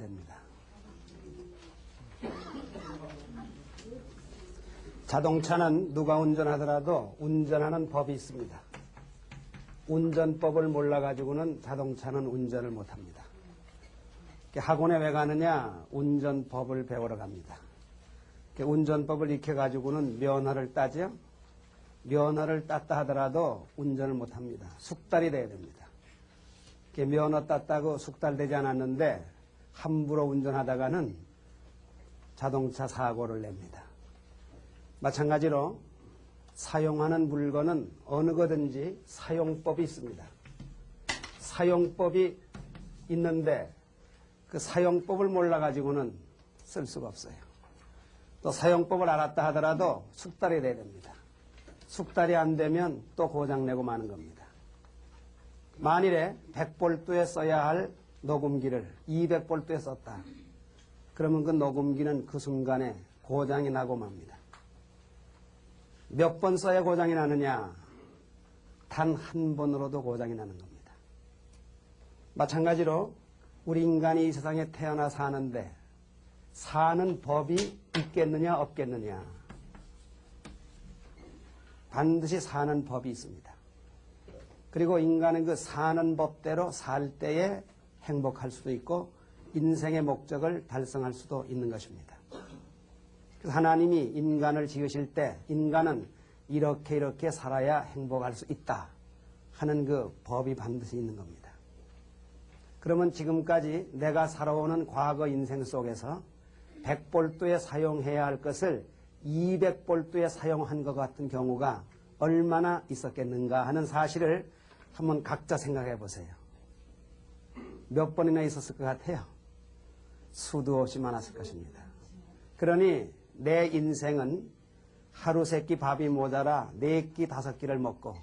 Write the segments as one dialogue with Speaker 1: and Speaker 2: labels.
Speaker 1: 됩니다. 자동차는 누가 운전하더라도 운전하는 법이 있습니다. 운전법을 몰라가지고는 자동차는 운전을 못합니다. 학원에 왜 가느냐? 운전법을 배우러 갑니다. 운전법을 익혀가지고는 면허를 따죠. 면허를 땄다 하더라도 운전을 못합니다. 숙달이 돼야 됩니다. 면허 땄다고 숙달되지 않았는데 함부로 운전하다가는 자동차 사고를 냅니다. 마찬가지로 사용하는 물건은 어느 거든지 사용법이 있습니다. 사용법이 있는데 그 사용법을 몰라가지고는 쓸 수가 없어요. 또 사용법을 알았다 하더라도 숙달이 돼야 됩니다. 숙달이 안 되면 또 고장내고 마는 겁니다. 만일에 100볼트에 써야 할 녹음기를 200볼트에 썼다. 그러면 그 녹음기는 그 순간에 고장이 나고 맙니다. 몇 번 써야 고장이 나느냐? 단 한 번으로도 고장이 나는 겁니다. 마찬가지로 우리 인간이 이 세상에 태어나 사는데 사는 법이 있겠느냐 없겠느냐? 반드시 사는 법이 있습니다. 그리고 인간은 그 사는 법대로 살 때에 행복할 수도 있고 인생의 목적을 달성할 수도 있는 것입니다. 그래서 하나님이 인간을 지으실 때 인간은 이렇게 살아야 행복할 수 있다 하는 그 법이 반드시 있는 겁니다. 그러면 지금까지 내가 살아오는 과거 인생 속에서 100볼트에 사용해야 할 것을 200볼트에 사용한 것 같은 경우가 얼마나 있었겠는가 하는 사실을 한번 각자 생각해 보세요. 몇 번이나 있었을 것 같아요? 수도 없이 많았을 것입니다. 그러니 내 인생은 하루 세 끼 밥이 모자라 네 끼 다섯 끼를 먹고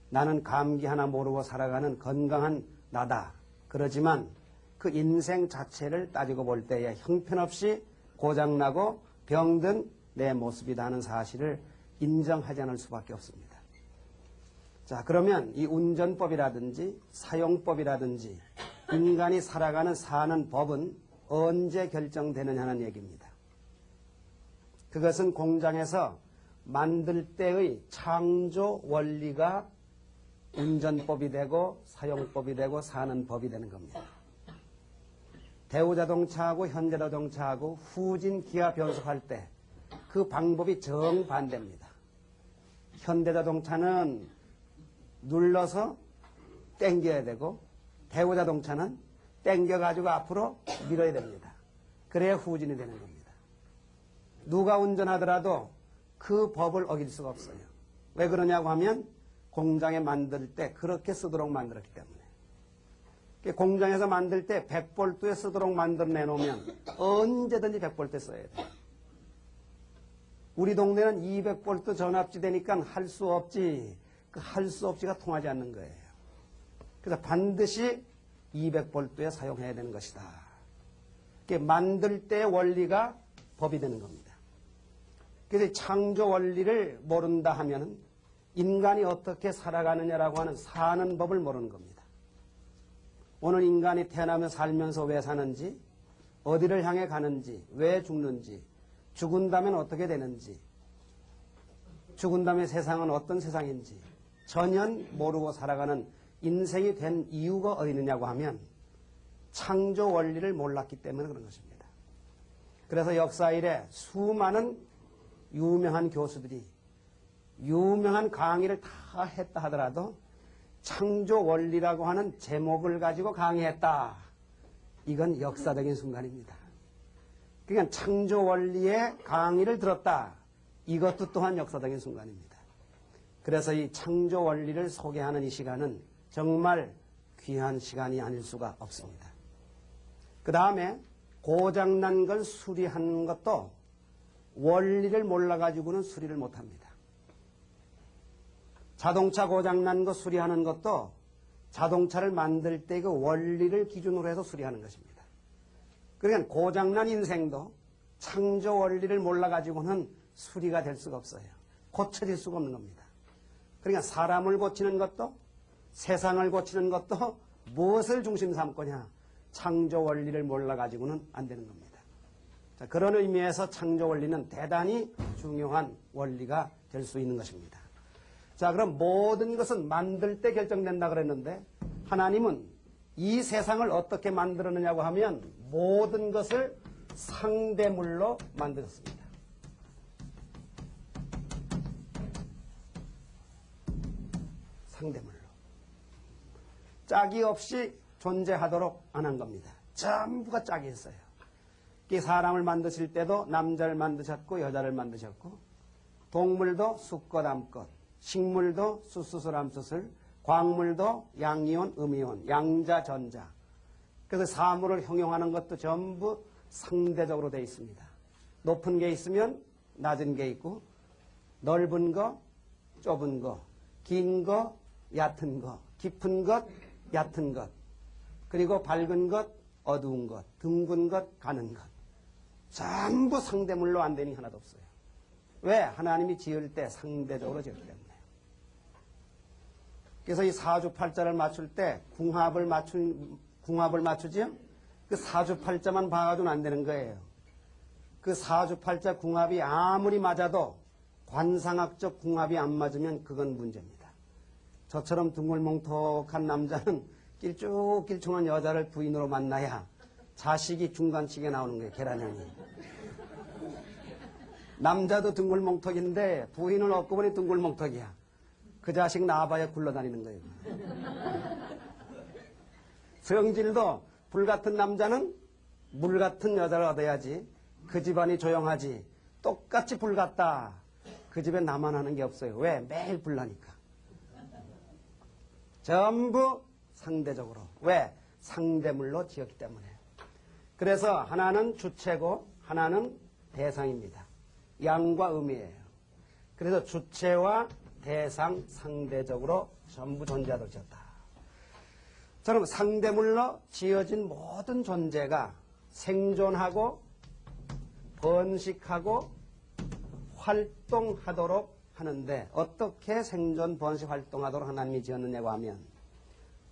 Speaker 1: 나는 감기 하나 모르고 살아가는 건강한 나다. 그러지만 그 인생 자체를 따지고 볼 때에 형편없이 고장나고 병든 내 모습이다 하는 사실을 인정하지 않을 수밖에 없습니다. 자, 그러면 이 운전법이라든지 사용법이라든지 인간이 살아가는 사는 법은 언제 결정되느냐는 얘기입니다. 그것은 공장에서 만들 때의 창조 원리가 운전법이 되고 사용법이 되고 사는 법이 되는 겁니다. 대우자동차하고 현대자동차하고 후진 기아 변속할 때 그 방법이 정반대입니다. 현대자동차는 눌러서 당겨야 되고 대우자동차는 당겨가지고 앞으로 밀어야 됩니다. 그래야 후진이 되는 겁니다. 누가 운전하더라도 그 법을 어길 수가 없어요. 왜 그러냐고 하면 공장에 만들 때 그렇게 쓰도록 만들었기 때문에. 공장에서 만들 때 100볼트에 쓰도록 만들어내놓으면 언제든지 100볼트에 써야 돼요. 우리 동네는 200볼트 전압지 되니까 할 수 없지. 그 할 수 없지가 통하지 않는 거예요. 그래서 반드시 200볼트에 사용해야 되는 것이다. 만들 때의 원리가 법이 되는 겁니다. 그래서 창조 원리를 모른다 하면은 인간이 어떻게 살아가느냐라고 하는 사는 법을 모르는 겁니다. 오늘 인간이 태어나며 살면서 왜 사는지, 어디를 향해 가는지, 왜 죽는지, 죽은 다음엔 어떻게 되는지, 죽은 다음에 세상은 어떤 세상인지 전혀 모르고 살아가는 인생이 된 이유가 어디 있느냐고 하면 창조 원리를 몰랐기 때문에 그런 것입니다. 그래서 역사 이래 수많은 유명한 교수들이 유명한 강의를 다 했다 하더라도 창조 원리라고 하는 제목을 가지고 강의했다. 이건 역사적인 순간입니다. 그러니까 창조 원리의 강의를 들었다. 이것도 또한 역사적인 순간입니다. 그래서 이 창조 원리를 소개하는 이 시간은 정말 귀한 시간이 아닐 수가 없습니다. 그 다음에 고장난 걸 수리하는 것도 원리를 몰라가지고는 수리를 못합니다. 자동차 고장난 거 수리하는 것도 자동차를 만들 때 그 원리를 기준으로 해서 수리하는 것입니다. 그러니까 고장난 인생도 창조 원리를 몰라가지고는 수리가 될 수가 없어요. 고쳐질 수가 없는 겁니다. 그러니까 사람을 고치는 것도 세상을 고치는 것도 무엇을 중심 삼고냐? 창조 원리를 몰라가지고는 안 되는 겁니다. 자, 그런 의미에서 창조 원리는 대단히 중요한 원리가 될 수 있는 것입니다. 자, 그럼 모든 것은 만들 때 결정된다 그랬는데 하나님은 이 세상을 어떻게 만들었느냐고 하면 모든 것을 상대물로 만들었습니다. 상대물로. 짝이 없이 존재하도록 안 한 겁니다. 전부가 짝이 있어요. 사람을 만드실 때도 남자를 만드셨고 여자를 만드셨고 동물도 수컷 암컷, 식물도 수수술 암수술, 광물도 양이온 음이온, 양자 전자. 그래서 사물을 형용하는 것도 전부 상대적으로 되어 있습니다. 높은 게 있으면 낮은 게 있고 넓은 거, 좁은 거, 긴 거, 얕은 거, 깊은 것, 얕은 것, 그리고 밝은 것, 어두운 것, 둥근 것, 가는 것. 전부 상대물로 안 되니 하나도 없어요. 왜? 하나님이 지을 때 상대적으로 지었기 때문에. 그래서 이 사주팔자를 맞출 때 궁합을 맞추지요? 그 사주팔자만 봐가지고는 안 되는 거예요. 그 사주팔자 궁합이 아무리 맞아도 관상학적 궁합이 안 맞으면 그건 문제입니다. 저처럼 둥글뭉톡한 남자는 길쭉길쭉한 여자를 부인으로 만나야 자식이 중간치게 나오는 거예요. 계란형이. 남자도 둥글뭉톡인데 부인을 얻고 보니 둥글뭉톡이야. 그 자식 낳아봐야 굴러다니는 거예요. 성질도 불같은 남자는 물같은 여자를 얻어야지. 그 집안이 조용하지. 똑같이 불같다. 그 집에 나만 하는 게 없어요. 왜? 매일 불나니까. 전부 상대적으로. 왜? 상대물로 지었기 때문에. 그래서 하나는 주체고 하나는 대상입니다. 양과 음이에요. 그래서 주체와 대상 상대적으로 전부 존재하도록 지었다. 그럼 상대물로 지어진 모든 존재가 생존하고 번식하고 활동하도록 하는데 어떻게 생존, 번식, 활동하도록 하나님이 지었느냐고 하면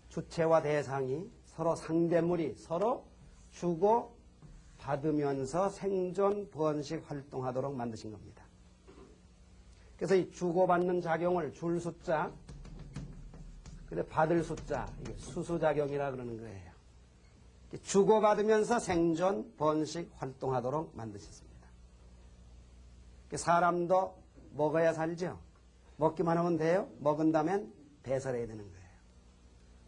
Speaker 1: 주체와 대상이 서로 상대물이 서로 주고 받으면서 생존, 번식, 활동하도록 만드신 겁니다. 그래서 이 주고받는 작용을 줄 숫자, 근데 받을 숫자, 이게 수수작용이라 그러는 거예요. 주고받으면서 생존, 번식, 활동하도록 만드셨습니다. 사람도 먹어야 살죠. 먹기만 하면 돼요. 먹은 다음엔 배설해야 되는 거예요.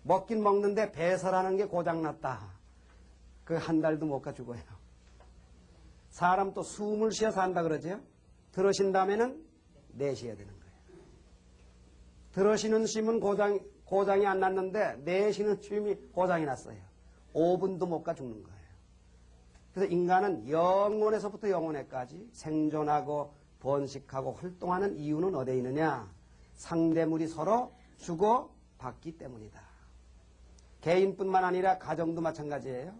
Speaker 1: 먹긴 먹는데 배설하는 게 고장났다. 그 한 달도 못 가 죽어요. 사람 또 숨을 쉬어 산다 그러죠. 들으신 다음에는 내쉬어야 되는 거예요. 들으시는 쉼은 고장이 안 났는데 내쉬는 쉼이 고장이 났어요. 5분도 못 가 죽는 거예요. 그래서 인간은 영혼에서부터 영혼에까지 생존하고 번식하고 활동하는 이유는 어디에 있느냐? 상대물이 서로 주고 받기 때문이다. 개인뿐만 아니라 가정도 마찬가지예요.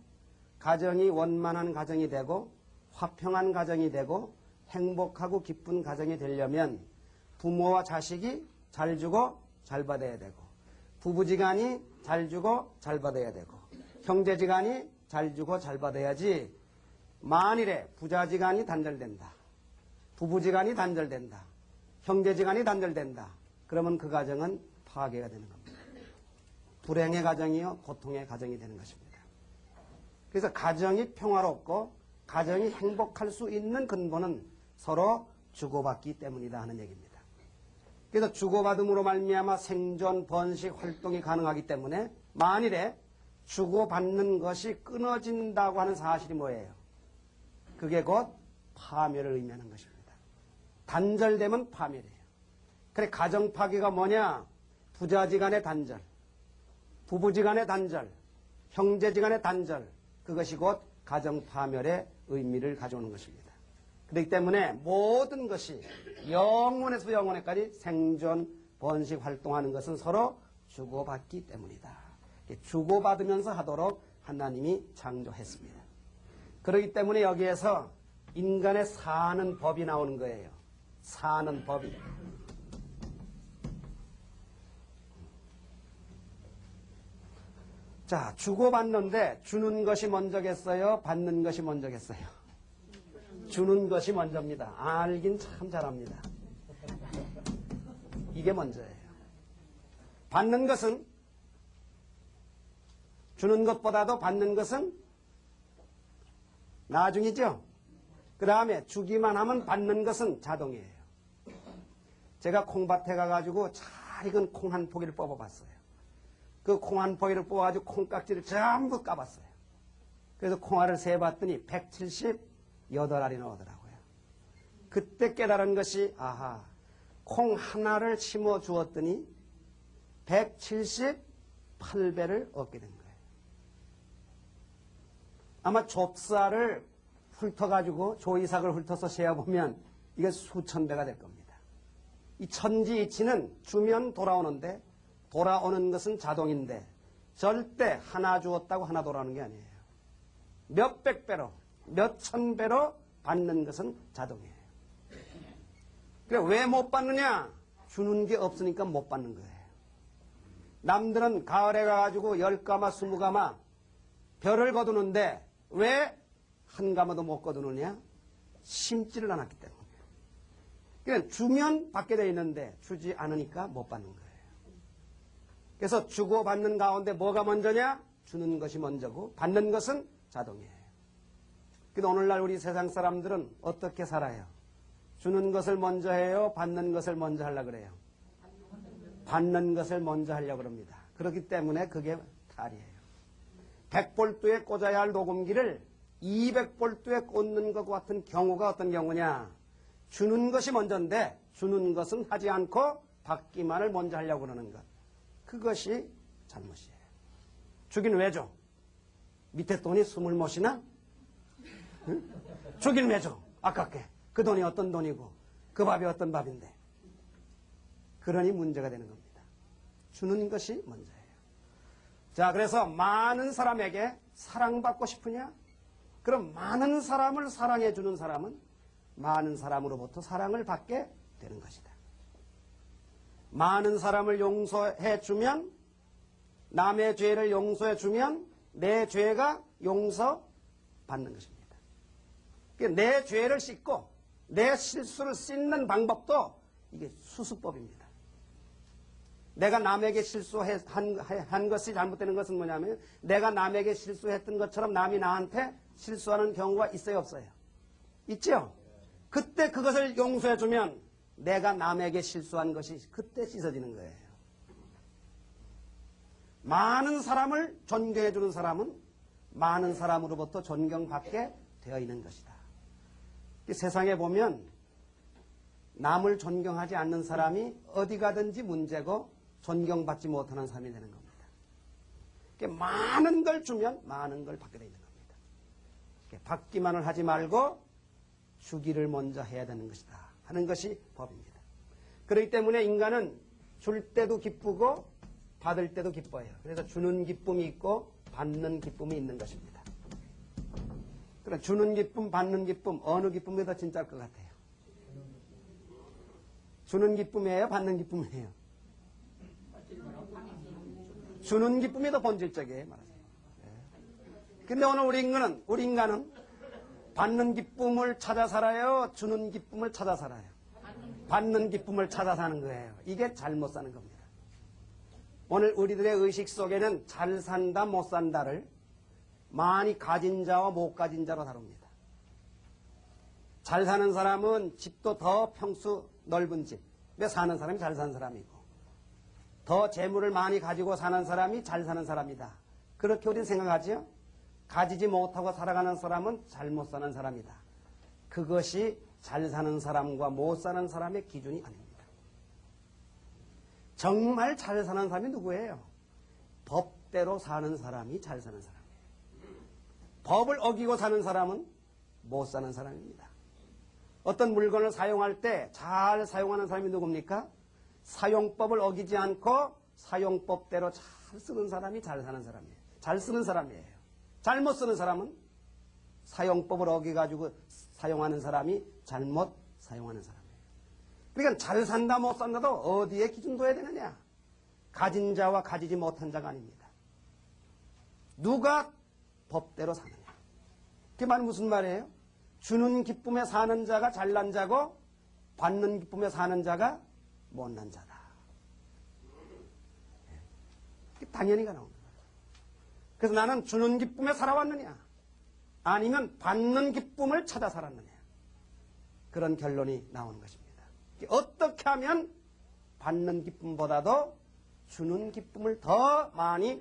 Speaker 1: 가정이 원만한 가정이 되고 화평한 가정이 되고 행복하고 기쁜 가정이 되려면 부모와 자식이 잘 주고 잘 받아야 되고 부부지간이 잘 주고 잘 받아야 되고 형제지간이 잘 주고 잘 받아야지. 만일에 부자지간이 단절된다. 부부지간이 단절된다. 형제지간이 단절된다. 그러면 그 가정은 파괴가 되는 겁니다. 불행의 가정이요 고통의 가정이 되는 것입니다. 그래서 가정이 평화롭고 가정이 행복할 수 있는 근본은 서로 주고받기 때문이다 하는 얘기입니다. 그래서 주고받음으로 말미암아 생존, 번식, 활동이 가능하기 때문에 만일에 주고받는 것이 끊어진다고 하는 사실이 뭐예요? 그게 곧 파멸을 의미하는 것입니다. 단절되면 파멸이에요. 그래 가정 파괴가 뭐냐? 부자지간의 단절, 부부지간의 단절, 형제지간의 단절, 그것이 곧 가정 파멸의 의미를 가져오는 것입니다. 그렇기 때문에 모든 것이 영혼에서 영혼에까지 생존, 번식, 활동하는 것은 서로 주고받기 때문이다. 주고받으면서 하도록 하나님이 창조했습니다. 그렇기 때문에 여기에서 인간의 사는 법이 나오는 거예요. 사는 법이. 자, 주고받는데 주는 것이 먼저겠어요? 받는 것이 먼저겠어요? 주는 것이 먼저입니다. 알긴 참 잘합니다. 이게 먼저예요. 받는 것은, 주는 것보다도 받는 것은 나중이죠. 그 다음에 주기만 하면 받는 것은 자동이에요. 제가 콩밭에 가가지고 잘 익은 콩 한 포기를 뽑아봤어요. 그 콩 한 포기를 뽑아가지고 콩깍지를 전부 까봤어요. 그래서 콩알을 세봤더니 178알이 나오더라고요. 그때 깨달은 것이, 아하, 콩 하나를 심어 주었더니 178배를 얻게 된 거예요. 아마 좁쌀을 훑어가지고 조이삭을 훑어서 세어보면 이게 수천 배가 될 겁니다. 이 천지이치는 주면 돌아오는데 돌아오는 것은 자동인데 절대 하나 주었다고 하나 돌아오는 게 아니에요. 몇백 배로, 몇천 배로 받는 것은 자동이에요. 그래, 왜 못 받느냐? 주는 게 없으니까 못 받는 거예요. 남들은 가을에 가가지고 10가마, 20가마 별을 거두는데 왜 한 가마도 못 거두느냐? 심지를 않았기 때문에. 그러니까 주면 받게 돼 있는데 주지 않으니까 못 받는 거예요. 그래서 주고 받는 가운데 뭐가 먼저냐? 주는 것이 먼저고 받는 것은 자동이에요. 그래서 오늘날 우리 세상 사람들은 어떻게 살아요? 주는 것을 먼저 해요? 받는 것을 먼저 하려고 그래요? 받는 것을 먼저 하려고 합니다. 그렇기 때문에 그게 탈이에요. 100볼트에 꽂아야 할 녹음기를 200볼트에 꽂는 것과 같은 경우가 어떤 경우냐? 주는 것이 먼저인데 주는 것은 하지 않고 받기만을 먼저 하려고 그러는 것. 그것이 잘못이에요. 주긴 왜 줘? 밑에 돈이 숨을 못 쉬나? 응? 주긴 왜 줘? 아깝게. 그 돈이 어떤 돈이고 그 밥이 어떤 밥인데. 그러니 문제가 되는 겁니다. 주는 것이 먼저예요. 자, 그래서 많은 사람에게 사랑받고 싶으냐? 그럼 많은 사람을 사랑해 주는 사람은 많은 사람으로부터 사랑을 받게 되는 것이다. 많은 사람을 용서해 주면, 남의 죄를 용서해 주면 내 죄가 용서받는 것입니다. 내 죄를 씻고 내 실수를 씻는 방법도 이게 수습법입니다. 내가 남에게 실수한 것이 잘못되는 것은 뭐냐면 내가 남에게 실수했던 것처럼 남이 나한테 실수하는 경우가 있어요, 없어요? 있죠? 그때 그것을 용서해주면 내가 남에게 실수한 것이 그때 씻어지는 거예요. 많은 사람을 존경해주는 사람은 많은 사람으로부터 존경받게 되어 있는 것이다. 세상에 보면 남을 존경하지 않는 사람이 어디 가든지 문제고 존경받지 못하는 사람이 되는 겁니다. 많은 걸 주면 많은 걸 받게 되는 겁니다. 받기만을 하지 말고 주기를 먼저 해야 되는 것이다 하는 것이 법입니다. 그렇기 때문에 인간은 줄 때도 기쁘고 받을 때도 기뻐해요. 그래서 주는 기쁨이 있고 받는 기쁨이 있는 것입니다. 그럼 주는 기쁨, 받는 기쁨, 어느 기쁨이 더 진짜일 것 같아요? 주는 기쁨이에요? 받는 기쁨이에요? 주는 기쁨이 더 본질적이에요. 말하자면. 근데 오늘 우리 인간은 받는 기쁨을 찾아 살아요? 주는 기쁨을 찾아 살아요? 받는 기쁨을 찾아 사는 거예요. 이게 잘못 사는 겁니다. 오늘 우리들의 의식 속에는 잘 산다, 못 산다를 많이 가진 자와 못 가진 자로 다룹니다. 잘 사는 사람은 집도 더 평수 넓은 집에 사는 사람이 잘 사는 사람이고 더 재물을 많이 가지고 사는 사람이 잘 사는 사람이다. 그렇게 우리는 생각하죠? 가지지 못하고 살아가는 사람은 잘못 사는 사람이다. 그것이 잘 사는 사람과 못 사는 사람의 기준이 아닙니다. 정말 잘 사는 사람이 누구예요? 법대로 사는 사람이 잘 사는 사람이에요. 법을 어기고 사는 사람은 못 사는 사람입니다. 어떤 물건을 사용할 때 잘 사용하는 사람이 누굽니까? 사용법을 어기지 않고 사용법대로 잘 쓰는 사람이 잘 사는 사람이에요. 잘 쓰는 사람이에요. 잘못 쓰는 사람은 사용법을 어기가지고 사용하는 사람이 잘못 사용하는 사람이에요. 그러니까 잘 산다 못 산다도 어디에 기준 둬야 되느냐? 가진 자와 가지지 못한 자가 아닙니다. 누가 법대로 사느냐. 그 말은 무슨 말이에요? 주는 기쁨에 사는 자가 잘난 자고 받는 기쁨에 사는 자가 못난 자다. 당연히가 나오는 거예요. 그래서 나는 주는 기쁨에 살아왔느냐 아니면 받는 기쁨을 찾아 살았느냐, 그런 결론이 나오는 것입니다. 어떻게 하면 받는 기쁨보다도 주는 기쁨을 더 많이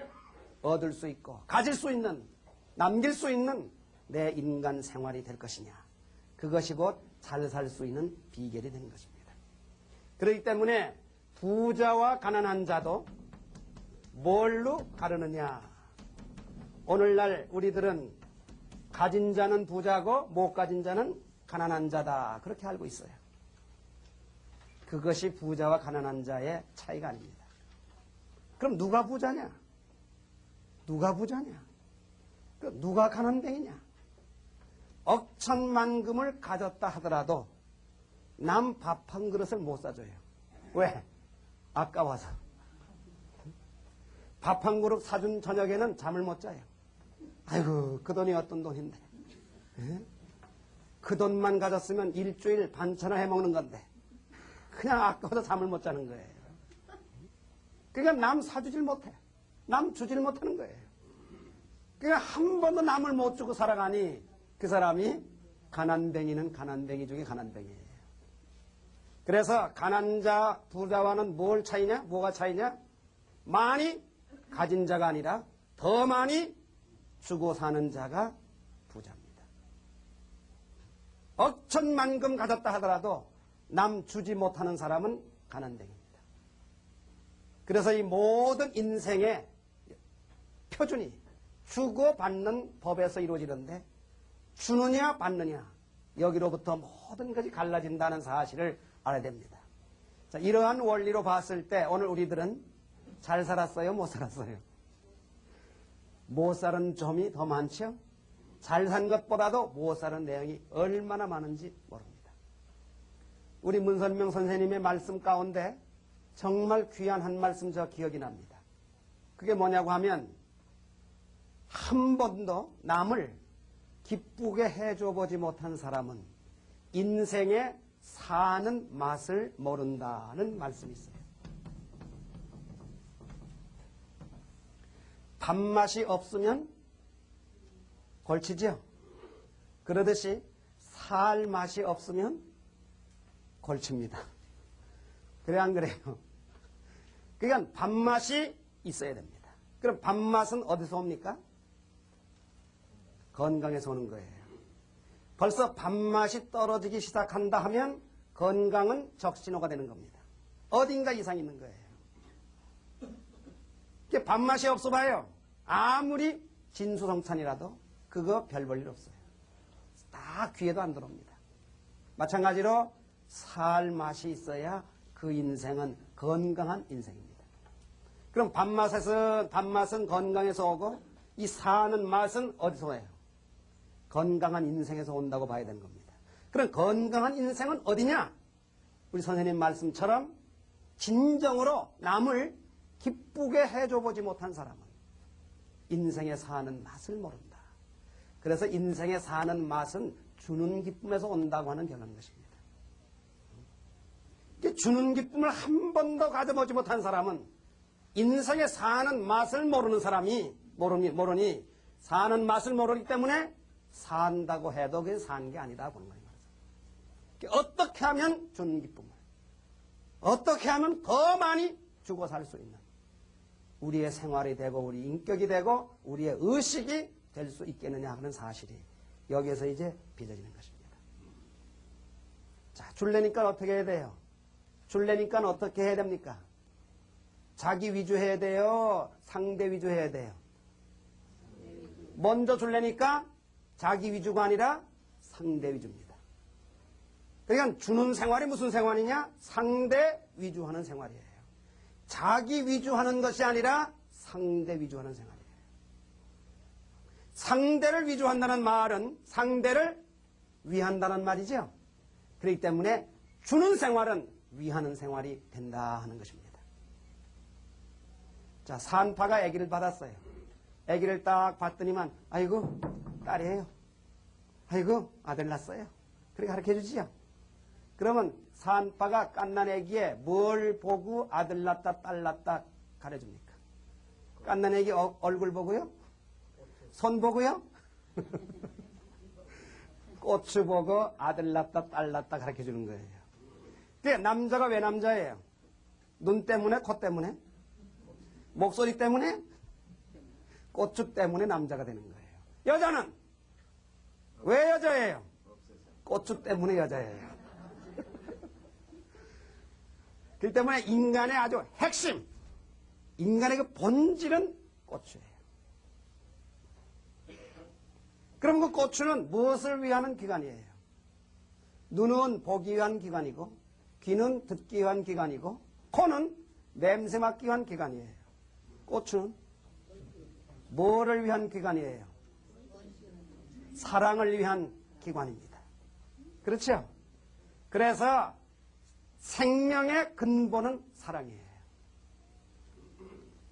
Speaker 1: 얻을 수 있고 가질 수 있는, 남길 수 있는 내 인간 생활이 될 것이냐, 그것이 곧 잘 살 수 있는 비결이 되는 것입니다. 그렇기 때문에 부자와 가난한 자도 뭘로 가르느냐. 오늘날 우리들은 가진 자는 부자고 못 가진 자는 가난한 자다, 그렇게 알고 있어요. 그것이 부자와 가난한 자의 차이가 아닙니다. 그럼 누가 부자냐? 누가 부자냐? 누가 가난뱅이냐? 억천만금을 가졌다 하더라도 남 밥 한 그릇을 못 사줘요. 왜? 아까워서. 밥 한 그릇 사준 저녁에는 잠을 못 자요. 아이고, 그 돈이 어떤 돈인데. 에? 그 돈만 가졌으면 일주일 반찬을 해먹는 건데 그냥 아까워서 잠을 못 자는 거예요. 그러니까 남 사주질 못해. 남 주질 못하는 거예요. 그러니까 한 번도 남을 못 주고 살아가니 그 사람이 가난뱅이는 가난뱅이 중에 가난뱅이에요. 그래서 가난자, 부자와는 뭘 차이냐? 뭐가 차이냐? 많이 가진 자가 아니라 더 많이 주고 사는 자가 부자입니다. 억천만금 가졌다 하더라도 남 주지 못하는 사람은 가난뱅이입니다. 그래서 이 모든 인생의 표준이 주고받는 법에서 이루어지는데 주느냐 받느냐, 여기로부터 모든 것이 갈라진다는 사실을 알아야 됩니다. 자, 이러한 원리로 봤을 때 오늘 우리들은 잘 살았어요? 못 살았어요? 못 사는 점이 더 많죠? 잘 산 것보다도 못 사는 내용이 얼마나 많은지 모릅니다. 우리 문선명 선생님의 말씀 가운데 정말 귀한 한 말씀 저 기억이 납니다. 그게 뭐냐고 하면 한 번도 남을 기쁘게 해줘 보지 못한 사람은 인생에 사는 맛을 모른다는 말씀이 있어요. 밥맛이 없으면 골치죠. 그러듯이 살 맛이 없으면 골칩니다. 그래 안 그래요? 그러니까 밥맛이 있어야 됩니다. 그럼 밥맛은 어디서 옵니까? 건강에서 오는 거예요. 벌써 밥맛이 떨어지기 시작한다 하면 건강은 적신호가 되는 겁니다. 어딘가 이상이 있는 거예요. 밥맛이 없어 봐요. 아무리 진수성찬이라도 그거 별 볼 일 없어요. 다 귀에도 안 들어옵니다. 마찬가지로 살 맛이 있어야 그 인생은 건강한 인생입니다. 그럼 밥맛은 건강에서 오고 이 사는 맛은 어디서 와요? 건강한 인생에서 온다고 봐야 되는 겁니다. 그럼 건강한 인생은 어디냐? 우리 선생님 말씀처럼 진정으로 남을 기쁘게 해줘보지 못한 사람은 인생에 사는 맛을 모른다. 그래서 인생에 사는 맛은 주는 기쁨에서 온다고 하는 결론인 것입니다. 주는 기쁨을 한 번도 가져보지 못한 사람은 인생에 사는 맛을 모르는 사람이 모르니 사는 맛을 모르기 때문에 산다고 해도 그게 산 게 아니다 보는 거예요. 어떻게 하면 주는 기쁨을, 어떻게 하면 더 많이 주고 살 수 있는 우리의 생활이 되고 우리 인격이 되고 우리의 의식이 될 수 있겠느냐 하는 사실이 여기에서 이제 빚어지는 것입니다. 자, 줄래니까 어떻게 해야 돼요? 줄래니까 어떻게 해야 됩니까? 자기 위주 해야 돼요? 상대 위주 해야 돼요? 먼저 줄래니까 자기 위주가 아니라 상대 위주입니다. 그러니까 주는 생활이 무슨 생활이냐? 상대 위주하는 생활이에요. 자기 위주하는 것이 아니라 상대 위주하는 생활이에요. 상대를 위주한다는 말은 상대를 위한다는 말이죠. 그렇기 때문에 주는 생활은 위하는 생활이 된다 하는 것입니다. 자, 산파가 아기를 받았어요. 아기를 딱 봤더니만 아이고 딸이에요. 아이고 아들 낳았어요. 그렇게 가르쳐주지요. 그러면 산파가 갓난 아기에 뭘 보고 아들 낳았다 딸 낳았다 가르쳐줍니까? 갓난 아기 얼굴 보고요? 손 보고요? 고추 보고 아들 낳았다 딸 낳았다 가르쳐주는 거예요. 그게 남자가 왜 남자예요? 눈 때문에 코 때문에? 목소리 때문에? 고추 때문에 남자가 되는 거예요. 여자는 왜 여자예요? 고추 때문에 여자예요. 그렇기 때문에 인간의 아주 핵심, 인간의 그 본질은 고추예요. 그럼 그 고추는 무엇을 위하는 기관이에요? 눈은 보기 위한 기관이고, 귀는 듣기 위한 기관이고, 코는 냄새 맡기 위한 기관이에요. 고추는 뭐를 위한 기관이에요? 사랑을 위한 기관입니다. 그렇죠? 그래서 생명의 근본은 사랑이에요.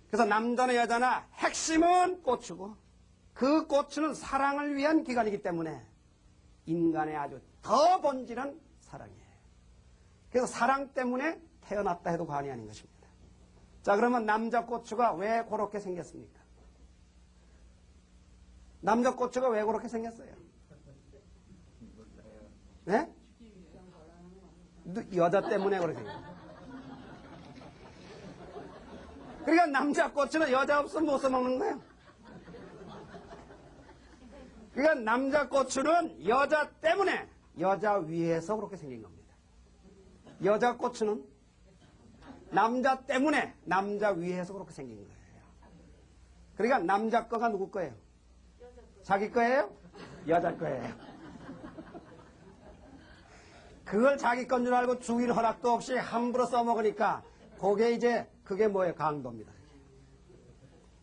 Speaker 1: 그래서 남자나 여자나 핵심은 고추고 그 고추는 사랑을 위한 기관이기 때문에 인간의 아주 더 본질은 사랑이에요. 그래서 사랑 때문에 태어났다 해도 과언이 아닌 것입니다. 자, 그러면 남자 고추가 왜 그렇게 생겼습니까? 남자 고추가 왜 그렇게 생겼어요? 네? 여자 때문에 그렇게 생겼어요. 그러니까 남자 고추는 여자 없으면 못 써먹는 거예요. 그러니까 남자 고추는 여자 때문에 여자 위에서 그렇게 생긴 겁니다. 여자 고추는 남자 때문에 남자 위에서 그렇게 생긴 거예요. 그러니까 남자 거가 누구 거예요? 자기 거예요? 여자 거예요. 그걸 자기 건 줄 알고 주일 허락도 없이 함부로 써먹으니까 그게 뭐예요? 강도입니다.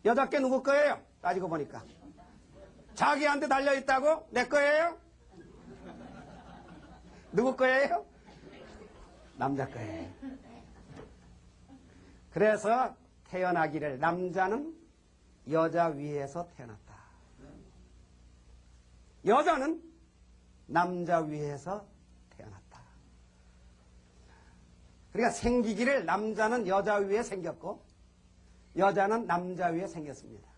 Speaker 1: 여자 게 누구 거예요? 따지고 보니까 자기한테 달려있다고? 내 거예요? 누구 거예요? 남자 거예요. 그래서 태어나기를 남자는 여자 위에서 태어났다. 여자는 남자 위에서 태어났다. 그러니까 생기기를 남자는 여자 위에 생겼고 여자는 남자 위에 생겼습니다.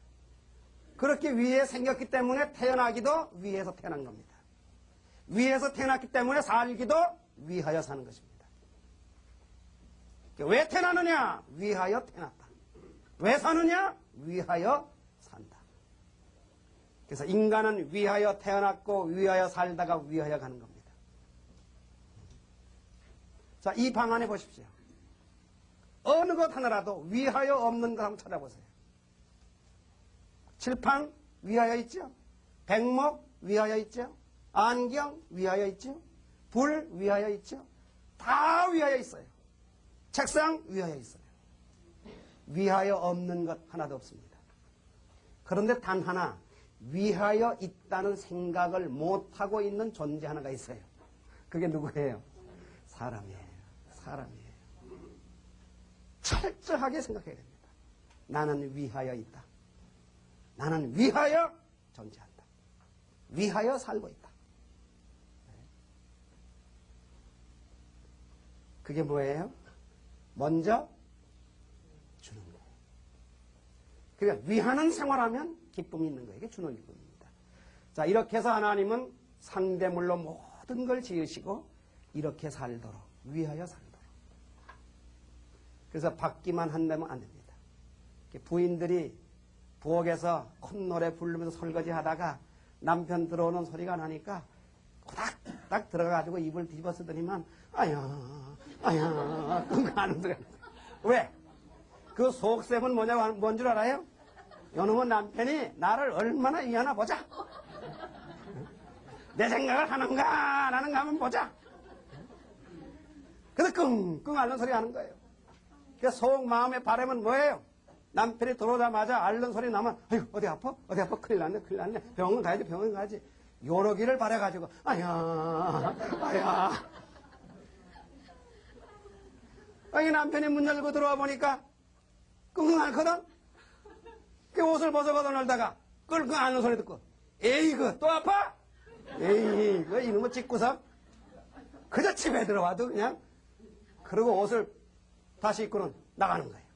Speaker 1: 그렇게 위에 생겼기 때문에 태어나기도 위에서 태어난 겁니다. 위에서 태어났기 때문에 살기도 위하여 사는 것입니다. 왜 태어나느냐? 위하여 태어났다. 왜 사느냐? 위하여 산다. 그래서 인간은 위하여 태어났고 위하여 살다가 위하여 가는 겁니다. 자, 이 방안에 보십시오. 어느 것 하나라도 위하여 없는 것 한번 찾아보세요. 칠판 위하여 있죠? 백목 위하여 있죠? 안경 위하여 있죠? 불 위하여 있죠? 다 위하여 있어요. 책상 위하여 있어요. 위하여 없는 것 하나도 없습니다. 그런데 단 하나 위하여 있다는 생각을 못하고 있는 존재 하나가 있어요. 그게 누구예요? 사람이에요. 사람이에요. 철저하게 생각해야 됩니다. 나는 위하여 있다. 나는 위하여 존재한다. 위하여 살고 있다. 그게 뭐예요? 먼저 주는 거예요. 그러니까 위하는 생활하면 기쁨이 있는 거예요. 이게 주는 기쁨입니다. 자, 이렇게 해서 하나님은 상대물로 모든 걸 지으시고 이렇게 살도록 위하여 살도록. 그래서 받기만 한다면 안 됩니다. 부인들이 부엌에서 콧노래 부르면서 설거지 하다가 남편 들어오는 소리가 나니까 딱 들어가가지고 입을 뒤집어 쓰더니만 아야 하는 소리가 나요. 왜? 그 속셈은 뭔 줄 알아요? 요놈은 남편이 나를 얼마나 위하나 보자. 내 생각을 하는가 안 하는가 한번 보자. 그래서 끙끙 앓는 소리 하는 거예요. 그 속 마음의 바람은 뭐예요? 남편이 들어오자마자 앓는 소리 나면 아유 어디 아파? 어디 아파? 큰일 났네. 병원 가야지. 요러기를 바라가지고 아야 이 남편이 문 열고 들어와 보니까 끙끙 앓거든. 이 옷을 벗어가다 놀다가 끌고 앉는 소리 듣고 에이 그 또 아파? 에이 그 이놈의 집구석 그저 집에 들어와도 그냥 그러고 옷을 다시 입고는 나가는 거예요.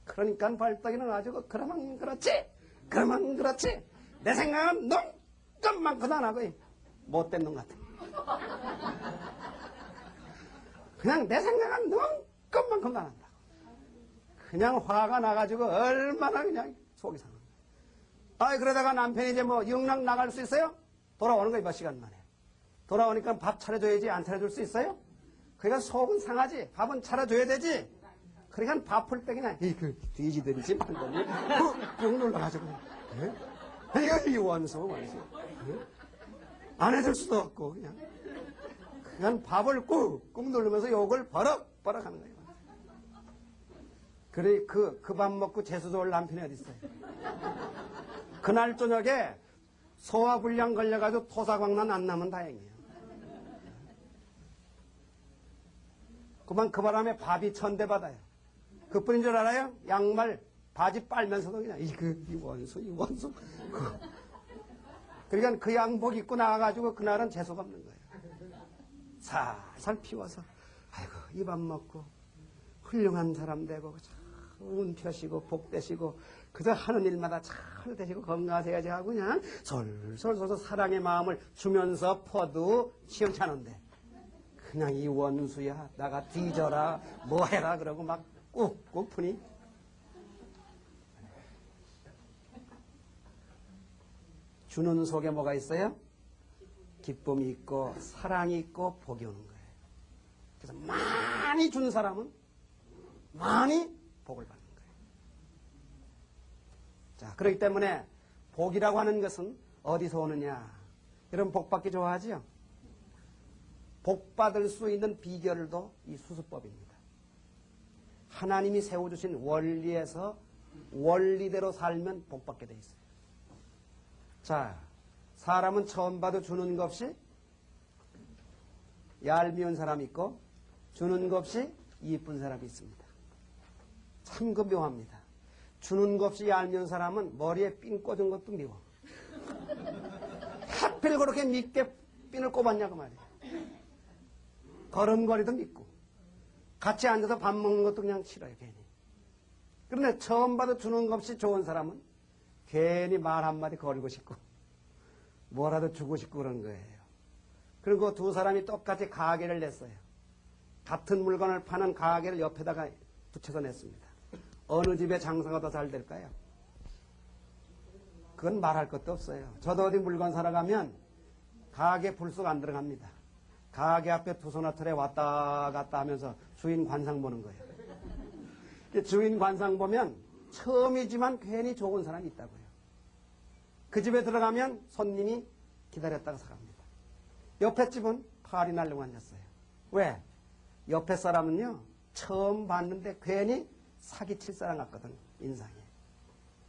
Speaker 1: 그러니까 벌떡이는 아주 그러면 그렇지 그러면 그렇지 내 생각은 농점만큼도 안 하고 못된 놈 같아. 그냥 내 생각은 농점만큼도 안 한다고. 그냥 화가 나가지고 얼마나 그냥 속이 상한 거야. 아이 그러다가 남편이 이제 뭐 영락 나갈 수 있어요? 돌아오는 거야 몇 시간 만에. 돌아오니까 밥 차려줘야지 안 차려줄 수 있어요? 그러니까 속은 상하지 밥은 차려줘야 되지. 그러니까 밥풀 때 그냥 그 돼지들이 집 한다니 꾹 눌러가지고 이거 이 원수 안 해줄 수도 없고 그냥 밥을 꾹꾹 누르면서 욕을 버럭버럭 하는 거예요. 그래 그 밥 먹고 재수 좋을 남편이 어디 있어요? 그날 저녁에 소화불량 걸려가지고 토사광난 안 나면 다행이에요. 그만 그 바람에 밥이 천대받아요. 그뿐인 줄 알아요? 양말 바지 빨면서도 그냥 이 원수 그러니까 그 양복 입고 나가가지고 그날은 재수가 없는 거예요. 살살 피워서 아이고 이 밥 먹고 훌륭한 사람 되고 운 펴시고 복 되시고 그저 하는 일마다 잘 되시고 건강하셔야지 하고 그냥 솔솔솔솔 사랑의 마음을 주면서 퍼도 시원찮은데 그냥 이 원수야 나가 뒤져라 뭐해라 그러고 막 꾹꾹 푸니 주는 속에 뭐가 있어요? 기쁨이 있고 사랑이 있고 복이 오는 거예요. 그래서 많이 준 사람은 많이 복을 받는 거예요. 자, 그렇기 때문에 복이라고 하는 것은 어디서 오느냐? 여러분 복 받기 좋아하지요? 복 받을 수 있는 비결도 이 수수법입니다. 하나님이 세워주신 원리에서 원리대로 살면 복 받게 돼 있어요. 자, 사람은 처음 봐도 주는 것 없이 얄미운 사람이 있고 주는 것 없이 이쁜 사람이 있습니다. 참 그 묘합니다. 주는 것 없이 얄미운 사람은 머리에 핀 꽂은 것도 미워. 하필 그렇게 밉게 핀을 꼽았냐고 말이에요. 걸음걸이도 밉고 같이 앉아서 밥 먹는 것도 그냥 싫어요. 괜히. 그런데 처음 봐도 주는 것 없이 좋은 사람은 괜히 말 한마디 걸고 싶고 뭐라도 주고 싶고 그런 거예요. 그리고 두 사람이 똑같이 가게를 냈어요. 같은 물건을 파는 가게를 옆에다가 붙여서 냈습니다. 어느 집에 장사가 더 잘 될까요? 그건 말할 것도 없어요. 저도 어디 물건 사러 가면 가게 불쑥 안 들어갑니다. 가게 앞에 두 손아털에 왔다 갔다 하면서 주인 관상 보는 거예요. 주인 관상 보면 처음이지만 괜히 좋은 사람이 있다고요. 그 집에 들어가면 손님이 기다렸다가 사갑니다. 옆에 집은 팔이 날려고 앉았어요. 왜? 옆에 사람은요 처음 봤는데 괜히 사기칠 사람 같거든 인상이.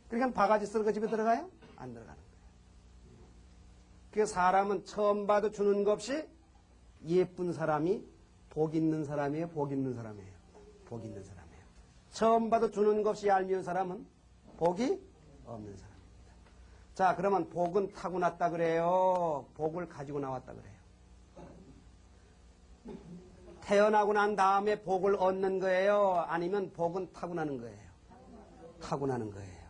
Speaker 1: 그러니까 바가지 쓰는 그 집에 들어가요? 안 들어가는 거예요. 그래서 사람은 처음 봐도 주는 것 없이 예쁜 사람이 복 있는 사람이에요? 복 있는 사람이에요? 복 있는 사람이에요. 처음 봐도 주는 것 없이 얄미운 사람은 복이 없는 사람입니다. 자, 그러면 복은 타고났다 그래요? 복을 가지고 나왔다 그래요? 태어나고 난 다음에 복을 얻는 거예요? 아니면 복은 타고나는 거예요? 타고나는 거예요.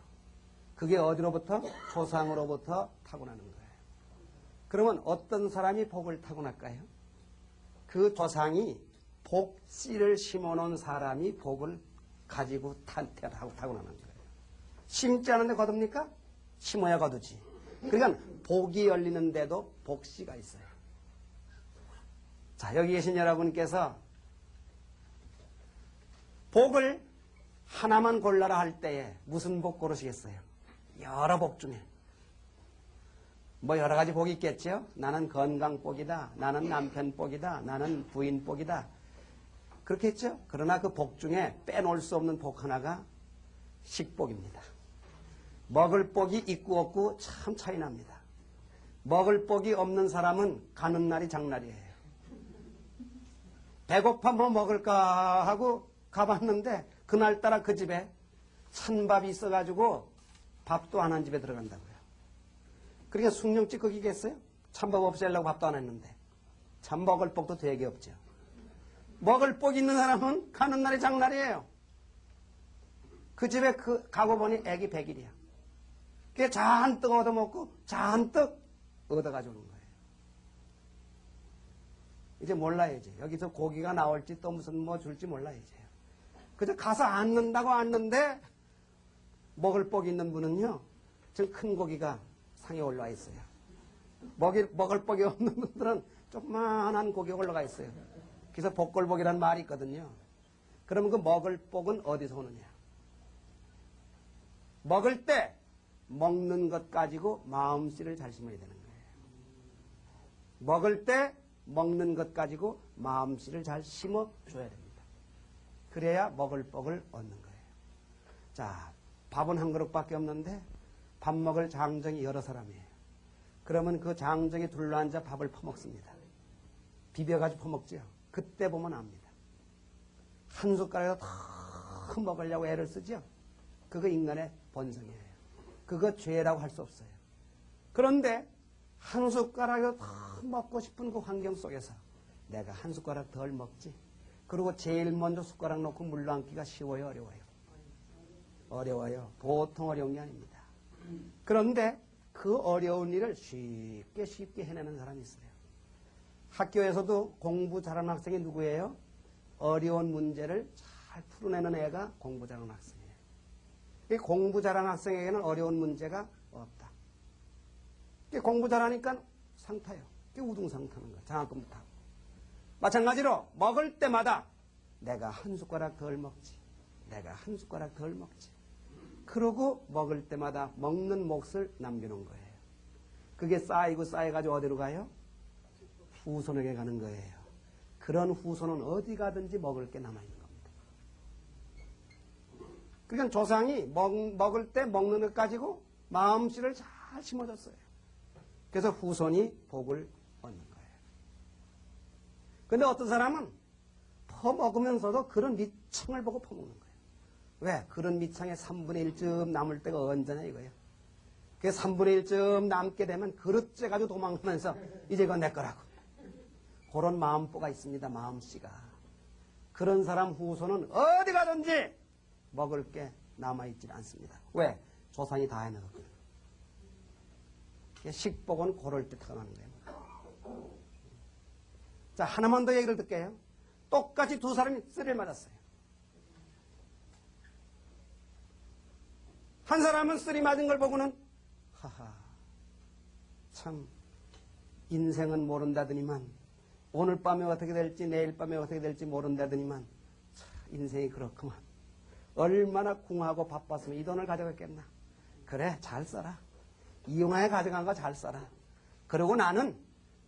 Speaker 1: 그게 어디로부터? 조상으로부터 타고나는 거예요. 그러면 어떤 사람이 복을 타고날까요? 그 조상이 복씨를 심어놓은 사람이 복을 가지고 타고나는 거예요. 심지 않은데 거둡니까? 심어야 거두지. 그러니까 복이 열리는데도 복씨가 있어요. 자, 여기 계신 여러분께서 복을 하나만 골라라 할 때에 무슨 복 고르시겠어요? 여러 복 중에. 뭐 여러 가지 복이 있겠죠? 나는 건강 복이다. 나는 남편 복이다. 나는 부인 복이다. 그렇겠죠? 그러나 그 복 중에 빼놓을 수 없는 복 하나가 식복입니다. 먹을 복이 있고 없고 참 차이 납니다. 먹을 복이 없는 사람은 가는 날이 장날이에요. 배고파 뭐 먹을까 하고 가봤는데 그날따라 그 집에 찬밥이 있어가지고 밥도 안 한 집에 들어간다고요. 그러니까 숭늉집 거기겠어요? 찬밥 없애려고 밥도 안 했는데. 참 먹을 복도 되게 없죠. 먹을 복 있는 사람은 가는 날이 장날이에요. 그 집에 가고 보니 애기 100일이야. 그게 잔뜩 얻어먹고 잔뜩 얻어가지고 오는 거예요. 이제 몰라야지. 여기서 고기가 나올지 또 무슨 뭐 줄지 몰라야지. 그저 가서 앉는다고 앉는데 먹을 복 있는 분은요. 지금 큰 고기가 상에 올라와 있어요. 먹을 복이 없는 분들은 조그만한 고기가 올라가 있어요. 그래서 복골복이라는 말이 있거든요. 그러면 그 먹을 복은 어디서 오느냐? 먹을 때 먹는 것 가지고 마음씨를 잘 심어야 되는 거예요. 먹을 때 먹는 것 가지고 마음씨를 잘 심어줘야 됩니다. 그래야 먹을 복을 얻는 거예요. 자, 밥은 한 그릇밖에 없는데 밥 먹을 장정이 여러 사람이에요. 그러면 그 장정이 둘러앉아 밥을 퍼먹습니다. 비벼가지고 퍼먹죠. 그때 보면 압니다. 한 숟가락에서 더 먹으려고 애를 쓰죠. 그거 인간의 본성이에요. 그거 죄라고 할 수 없어요. 그런데 한 숟가락에서 더 먹고 싶은 그 환경 속에서 내가 한 숟가락 덜 먹지. 그리고 제일 먼저 숟가락 놓고 물로 앉기가 쉬워요, 어려워요? 어려워요. 보통 어려운 게 아닙니다. 그런데 그 어려운 일을 쉽게 해내는 사람이 있어요. 학교에서도 공부 잘하는 학생이 누구예요? 어려운 문제를 잘 풀어내는 애가 공부 잘하는 학생이에요. 이 공부 잘하는 학생에게는 어려운 문제가 없다. 공부 잘하니까 상 타요. 우등상 타는 거야. 장학금도 타고. 마찬가지로 먹을 때마다 내가 한 숟가락 덜 먹지. 내가 한 숟가락 덜 먹지. 그러고 먹을 때마다 먹는 몫을 남겨놓은 거예요. 그게 쌓여가지고 어디로 가요? 후손에게 가는 거예요. 그런 후손은 어디 가든지 먹을 게 남아있는 겁니다. 그러니까 조상이 먹을 때 먹는 것 가지고 마음씨를 잘 심어줬어요. 그래서 후손이 복을 얻는 거예요. 그런데 어떤 사람은 퍼먹으면서도 그런 밑창을 보고 퍼먹는 거예요. 왜? 그런 밑창에 3분의 1쯤 남을 때가 언제나 이거예요. 그 3분의 1쯤 남게 되면 그릇째 가지고 도망가면서 이제 이건 내 거라고. 그런 마음보가 있습니다. 마음씨가. 그런 사람 후손은 어디 가든지 먹을 게 남아있지 않습니다. 왜? 조상이 다 해놓았거든요. 식복은 고를 때 태어나는 거예요. 자, 하나만 더 얘기를 듣게요. 똑같이 두 사람이 쓰리를 맞았어요. 한 사람은 쓰리 맞은 걸 보고는 하하, 참 인생은 모른다더니만 오늘 밤에 어떻게 될지 내일 밤에 어떻게 될지 모른다더니만 참, 인생이 그렇구만. 얼마나 궁하고 바빴으면 이 돈을 가져갔겠나. 그래, 잘 써라. 이용하에 가져간 거 잘 써라. 그리고 나는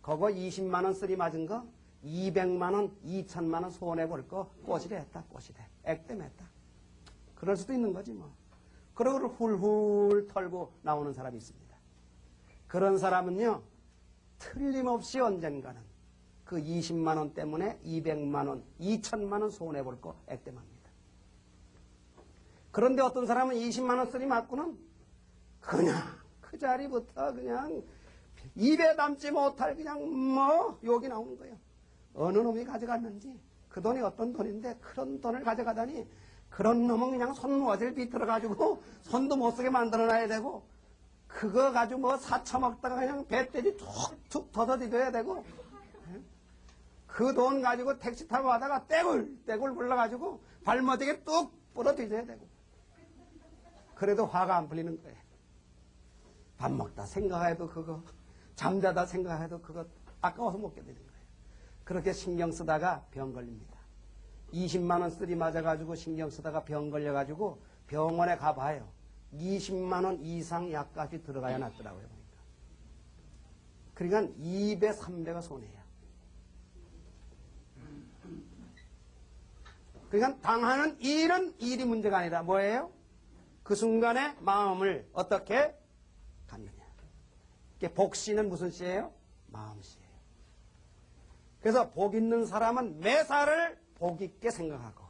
Speaker 1: 그거 20만 원 쓰리 맞은 거 200만 원, 2천만 원 손해볼 거 꼬시래 했다. 꼬시래. 액땜했다. 그럴 수도 있는 거지 뭐. 그러고 훌훌 털고 나오는 사람이 있습니다. 그런 사람은요. 틀림없이 언젠가는 그 20만 원 때문에 200만 원, 2천만 원 손해볼 거 액땜합니다. 그런데 어떤 사람은 20만 원 쓰리 맞고는 그냥 그 자리부터 그냥 입에 담지 못할 그냥 뭐 욕이 나오는 거예요. 어느 놈이 가져갔는지 그 돈이 어떤 돈인데 그런 돈을 가져가다니 그런 놈은 그냥 손모질 비틀어가지고 손도 못 쓰게 만들어놔야 되고 그거 가지고 뭐 사쳐먹다가 그냥 배때지 툭툭 걷어디뎌야 되고 그 돈 가지고 택시 타고 가다가 떼굴떼굴 굴러가지고 발머리에 뚝 부러뜨려야 되고 그래도 화가 안 풀리는 거예요. 밥 먹다 생각해도 그거 잠자다 생각해도 그거 아까워서 먹게 되는 거예요. 그렇게 신경 쓰다가 병 걸립니다. 20만 원 쓰리 맞아가지고 신경 쓰다가 병 걸려가지고 병원에 가봐요. 20만 원 이상 약값이 들어가야 낫더라고요. 그러니까 2배, 3배가 손해야. 그러니까 당하는 일은 일이 문제가 아니라 뭐예요? 그 순간에 마음을 어떻게 갖느냐. 복씨는 무슨 씨예요? 마음씨예요. 그래서 복 있는 사람은 매사를 복 있게 생각하고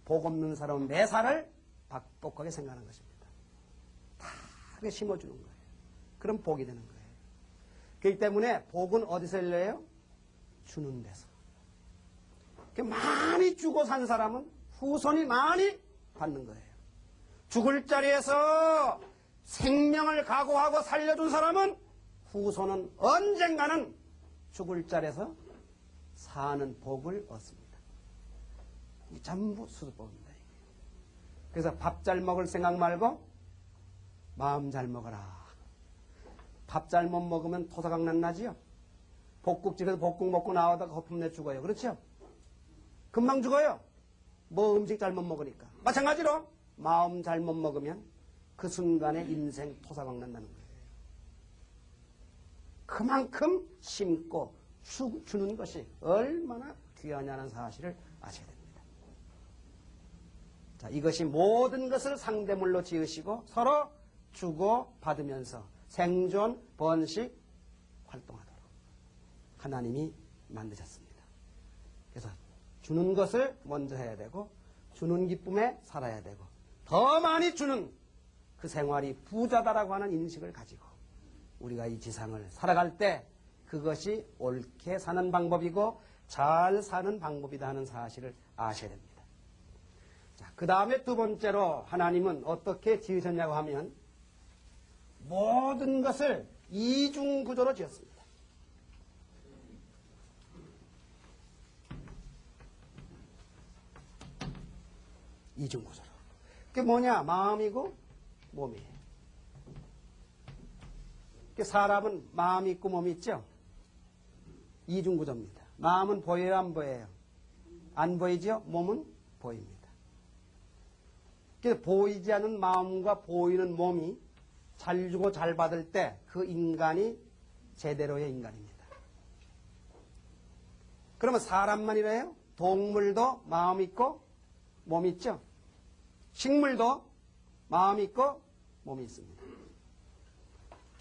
Speaker 1: 복 없는 사람은 매사를 박복하게 생각하는 것입니다. 다 그렇게 심어주는 거예요. 그럼 복이 되는 거예요. 그렇기 때문에 복은 어디서 열려요? 주는 데서. 많이 주고 산 사람은 후손이 많이 받는 거예요. 죽을 자리에서 생명을 각오하고 살려준 사람은 후손은 언젠가는 죽을 자리에서 사는 복을 얻습니다. 이게 전부 수수법입니다. 그래서 밥 잘 먹을 생각 말고 마음 잘 먹어라. 밥 잘못 먹으면 토사강난 나지요. 볶국집에서 볶국 먹고 나오다가 거품 내 죽어요. 그렇죠? 금방 죽어요. 뭐 음식 잘못 먹으니까. 마찬가지로 마음 잘못 먹으면 그 순간에 인생 토사강 난다는 거예요. 그만큼 심고 주는 것이 얼마나 귀하냐는 사실을 아셔야 됩니다. 자, 이것이 모든 것을 상대물로 지으시고 서로 주고 받으면서 생존, 번식, 활동하도록 하나님이 만드셨습니다. 그래서 주는 것을 먼저 해야 되고 주는 기쁨에 살아야 되고 더 많이 주는 그 생활이 부자다라고 하는 인식을 가지고 우리가 이 지상을 살아갈 때 그것이 옳게 사는 방법이고 잘 사는 방법이다 하는 사실을 아셔야 됩니다. 자, 그 다음에 두 번째로 하나님은 어떻게 지으셨냐고 하면 모든 것을 이중구조로 지었습니다. 이중구조로. 그게 뭐냐? 마음이고 몸이에요. 사람은 마음이 있고 몸이 있죠? 이중구조입니다. 마음은 보여요, 안 보여요? 안 보이죠? 몸은 보입니다. 보이지 않는 마음과 보이는 몸이 잘 주고 잘 받을 때 그 인간이 제대로의 인간입니다. 그러면 사람만 이래요? 동물도 마음 있고 몸이 있죠? 식물도 마음 있고 몸이 있습니다.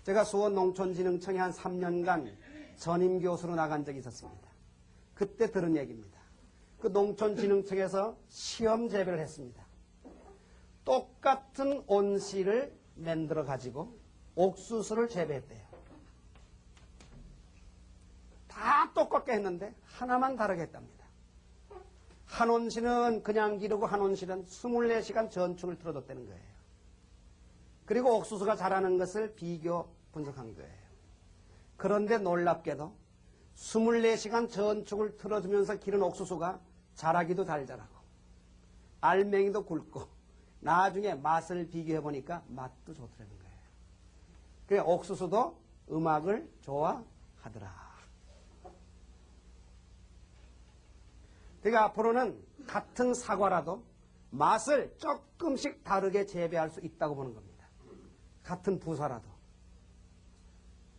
Speaker 1: 제가 수원 농촌진흥청에 한 3년간 전임 교수로 나간 적이 있었습니다. 그때 들은 얘기입니다. 그 농촌진흥청에서 시험 재배를 했습니다. 똑같은 온씨를 만들어 가지고 옥수수를 재배했대요. 다 똑같게 했는데 하나만 다르게 했답니다. 한 온씨는 그냥 기르고 한 온씨는 24시간 전축을 틀어뒀다는 거예요. 그리고 옥수수가 자라는 것을 비교 분석한 거예요. 그런데 놀랍게도 24시간 전축을 틀어주면서 기른 옥수수가 자라기도 잘 자라고 알맹이도 굵고 나중에 맛을 비교해보니까 맛도 좋더라는 거예요. 그래 옥수수도 음악을 좋아하더라. 그러니까 앞으로는 같은 사과라도 맛을 조금씩 다르게 재배할 수 있다고 보는 겁니다. 같은 부사라도.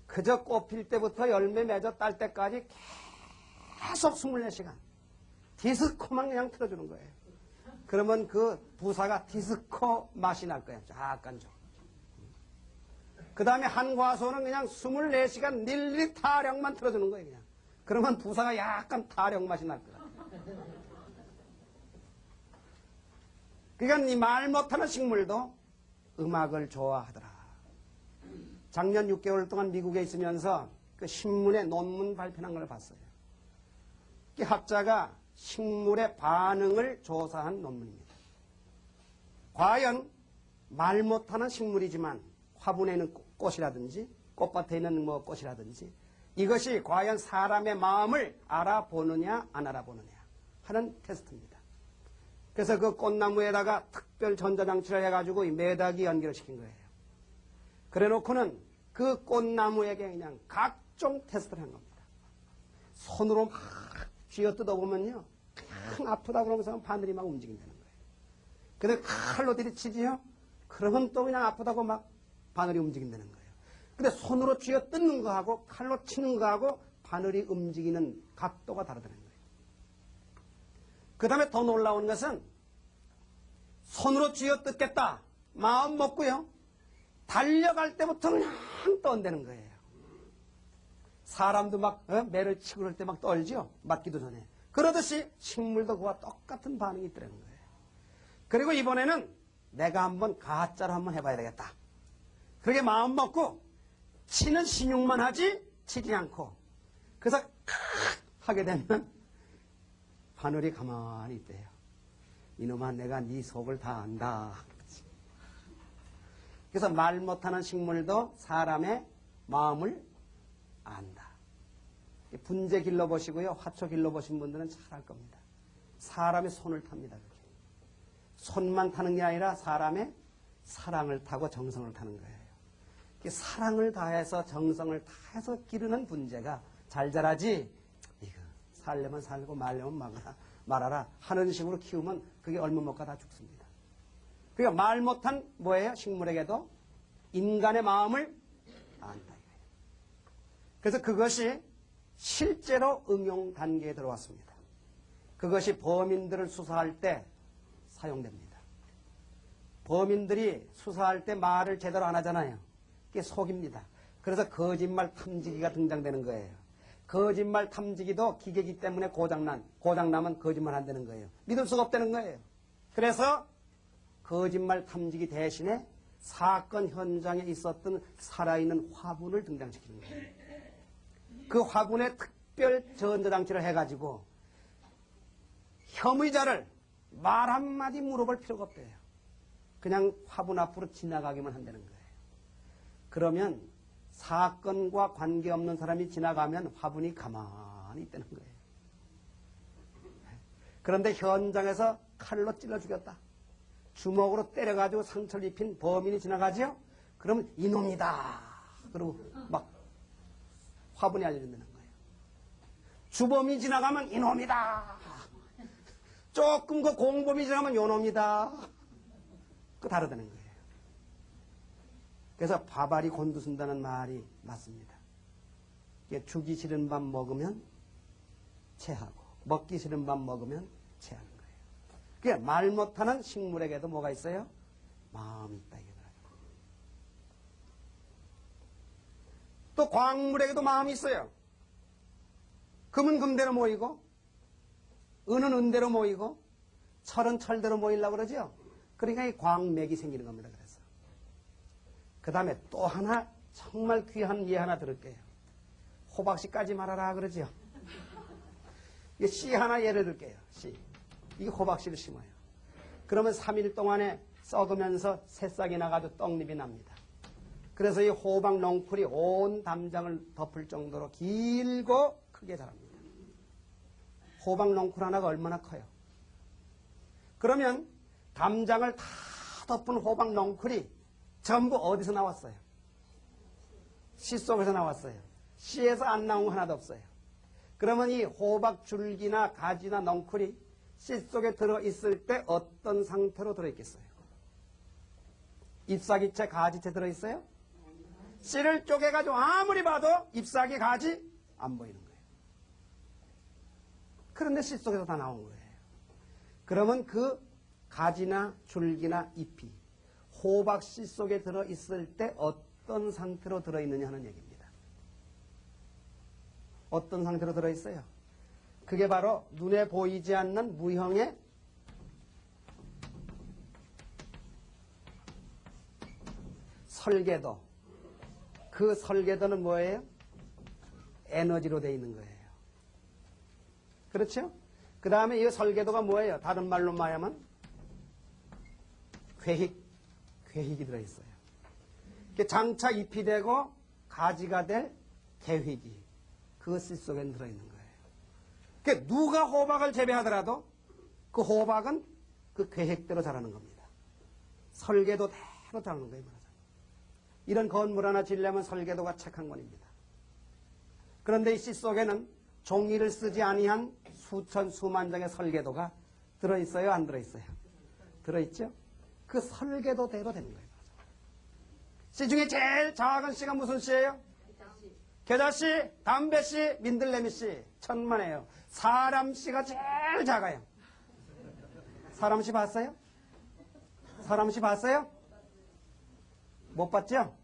Speaker 1: 그저 꽃필 때부터 열매 맺어 딸 때까지 계속 24시간 디스코만 그냥 틀어주는 거예요. 그러면 그 부사가 디스코 맛이 날 거예요. 약간 좀. 그 다음에 한과소는 그냥 24시간 닐리 타령만 틀어주는 거예요. 그냥. 그러면 부사가 약간 타령 맛이 날 거예요. 그러니까 이 말 못하는 식물도 음악을 좋아하더라. 작년 6개월 동안 미국에 있으면서 그 신문에 논문 발표한 걸 봤어요. 그 학자가 식물의 반응을 조사한 논문입니다. 과연 말 못하는 식물이지만 화분에 있는 꽃이라든지 꽃밭에 있는 뭐 꽃이라든지 이것이 과연 사람의 마음을 알아보느냐 안 알아보느냐 하는 테스트입니다. 그래서 그 꽃나무에다가 특별 전자장치를 해가지고 이 매다기 연결을 시킨 거예요. 그래 놓고는 그 꽃나무에게 그냥 각종 테스트를 한 겁니다. 손으로 막 쥐어 뜯어보면요. 그냥 아프다 그러면서 바늘이 막 움직인다는 거예요. 근데 칼로 들이치지요? 그러면 또 그냥 아프다고 막 바늘이 움직인다는 거예요. 근데 손으로 쥐어 뜯는 거하고 칼로 치는 거하고 바늘이 움직이는 각도가 다르다는 거예요. 그 다음에 더 놀라운 것은 손으로 쥐어 뜯겠다. 마음 먹고요. 달려갈 때부터 그냥 떠온다는 거예요. 사람도 막 매를 치고 그럴 때 막 떨죠. 맞기도 전에. 그러듯이 식물도 그와 똑같은 반응이 있더라는 거예요. 그리고 이번에는 내가 한번 가짜로 한번 해봐야 되겠다. 그렇게 마음 먹고 치는 신용만 하지 치지 않고 그래서 하게 되면 바늘이 가만히 있대요. 이놈아 내가 네 속을 다 안다. 그래서 말 못하는 식물도 사람의 마음을 안다. 분재 길러보시고요. 화초 길러보신 분들은 잘 알 겁니다. 사람의 손을 탑니다. 그렇게. 손만 타는 게 아니라 사람의 사랑을 타고 정성을 타는 거예요. 사랑을 다해서 정성을 다해서 기르는 분재가 잘 자라지 이거 살려면 살고 말려면 말아라 하는 식으로 키우면 그게 얼마 못 가 다 죽습니다. 그러니까 말 못한 뭐예요? 식물에게도 인간의 마음을 안다. 그래서 그것이 실제로 응용 단계에 들어왔습니다. 그것이 범인들을 수사할 때 사용됩니다. 범인들이 수사할 때 말을 제대로 안 하잖아요. 그게 속입니다. 그래서 거짓말 탐지기가 등장되는 거예요. 거짓말 탐지기도 기계이기 때문에 고장나면 거짓말 안 되는 거예요. 믿을 수가 없다는 거예요. 그래서 거짓말 탐지기 대신에 사건 현장에 있었던 살아있는 화분을 등장시키는 거예요. 그 화분에 특별 전자장치를 해가지고 혐의자를 말 한마디 물어볼 필요가 없대요. 그냥 화분 앞으로 지나가기만 한다는 거예요. 그러면 사건과 관계없는 사람이 지나가면 화분이 가만히 있다는 거예요. 그런데 현장에서 칼로 찔러 죽였다. 주먹으로 때려가지고 상처를 입힌 범인이 지나가죠? 그러면 이놈이다. 그리고 막 화분이 알려준다는 거예요. 주범이 지나가면 이놈이다. 조금 그 공범이 지나가면 요놈이다. 그 다르다는 거예요. 그래서 밥알이 곤두선다는 말이 맞습니다. 죽기 싫은 밥 먹으면 체하고 먹기 싫은 밥 먹으면 체하는 거예요. 그게 말 못하는 식물에게도 뭐가 있어요? 마음이 있다. 또 광물에게도 마음이 있어요. 금은 금대로 모이고 은은 은대로 모이고 철은 철대로 모이려고 그러죠. 그러니까 이 광맥이 생기는 겁니다. 그래서 그 다음에 또 하나 정말 귀한 예 하나 들을게요. 호박씨 까지 말아라 그러죠. 이게 씨 하나 예를 들게요. 씨. 이게 호박씨를 심어요. 그러면 3일 동안에 썩으면서 새싹이 나가지고 떡잎이 납니다. 그래서 이 호박 넝쿨이 온 담장을 덮을 정도로 길고 크게 자랍니다. 호박 넝쿨 하나가 얼마나 커요? 그러면 담장을 다 덮은 호박 넝쿨이 전부 어디서 나왔어요? 씨 속에서 나왔어요. 씨에서 안 나온 거 하나도 없어요. 그러면 이 호박 줄기나 가지나 넝쿨이 씨 속에 들어있을 때 어떤 상태로 들어있겠어요? 잎사귀채, 가지채 들어있어요? 씨를 쪼개가지고 아무리 봐도 잎사귀, 가지 안 보이는 거예요. 그런데 씨 속에서 다 나온 거예요. 그러면 그 가지나 줄기나 잎이 호박 씨 속에 들어있을 때 어떤 상태로 들어있느냐 하는 얘기입니다. 어떤 상태로 들어있어요? 그게 바로 눈에 보이지 않는 무형의 설계도. 그 설계도는 뭐예요? 에너지로 되어 있는 거예요. 그렇죠? 그 다음에 이 설계도가 뭐예요? 다른 말로 말하면 괴익이 들어있어요. 장차 잎이 되고 가지가 될 계획이 그 씨 속에 들어있는 거예요. 그러니까 누가 호박을 재배하더라도 그 호박은 그 계획대로 자라는 겁니다. 설계도대로 자라는 거예요. 이런 건물 하나 지으려면 설계도가 책 한 권입니다. 그런데 이 씨 속에는 종이를 쓰지 아니한 수천 수만 장의 설계도가 들어있어요? 안 들어있어요? 들어있죠? 그 설계도대로 되는 거예요. 씨 중에 제일 작은 씨가 무슨 씨예요? 겨자씨, 담배씨, 민들레미씨. 천만에요. 사람씨가 제일 작아요. 사람씨 봤어요? 사람씨 봤어요? 못 봤죠?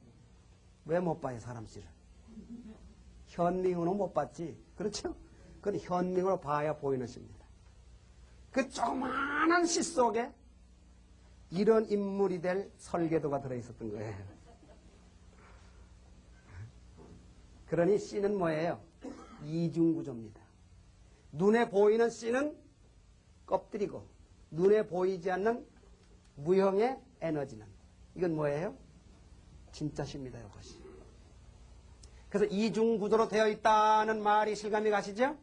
Speaker 1: 왜 못 봐요, 사람씨를? 현밍으로 못 봤지. 그렇죠? 그건 현밍으로 봐야 보이는 씨입니다. 그 조그마한 씨 속에 이런 인물이 될 설계도가 들어있었던 거예요. 그러니 C는 뭐예요? 이중구조입니다. 눈에 보이는 C는 껍질이고 눈에 보이지 않는 무형의 에너지는 이건 뭐예요? 진짜 C입니다. 이것이. 그래서 이중구조로 되어 있다는 말이 실감이 가시죠?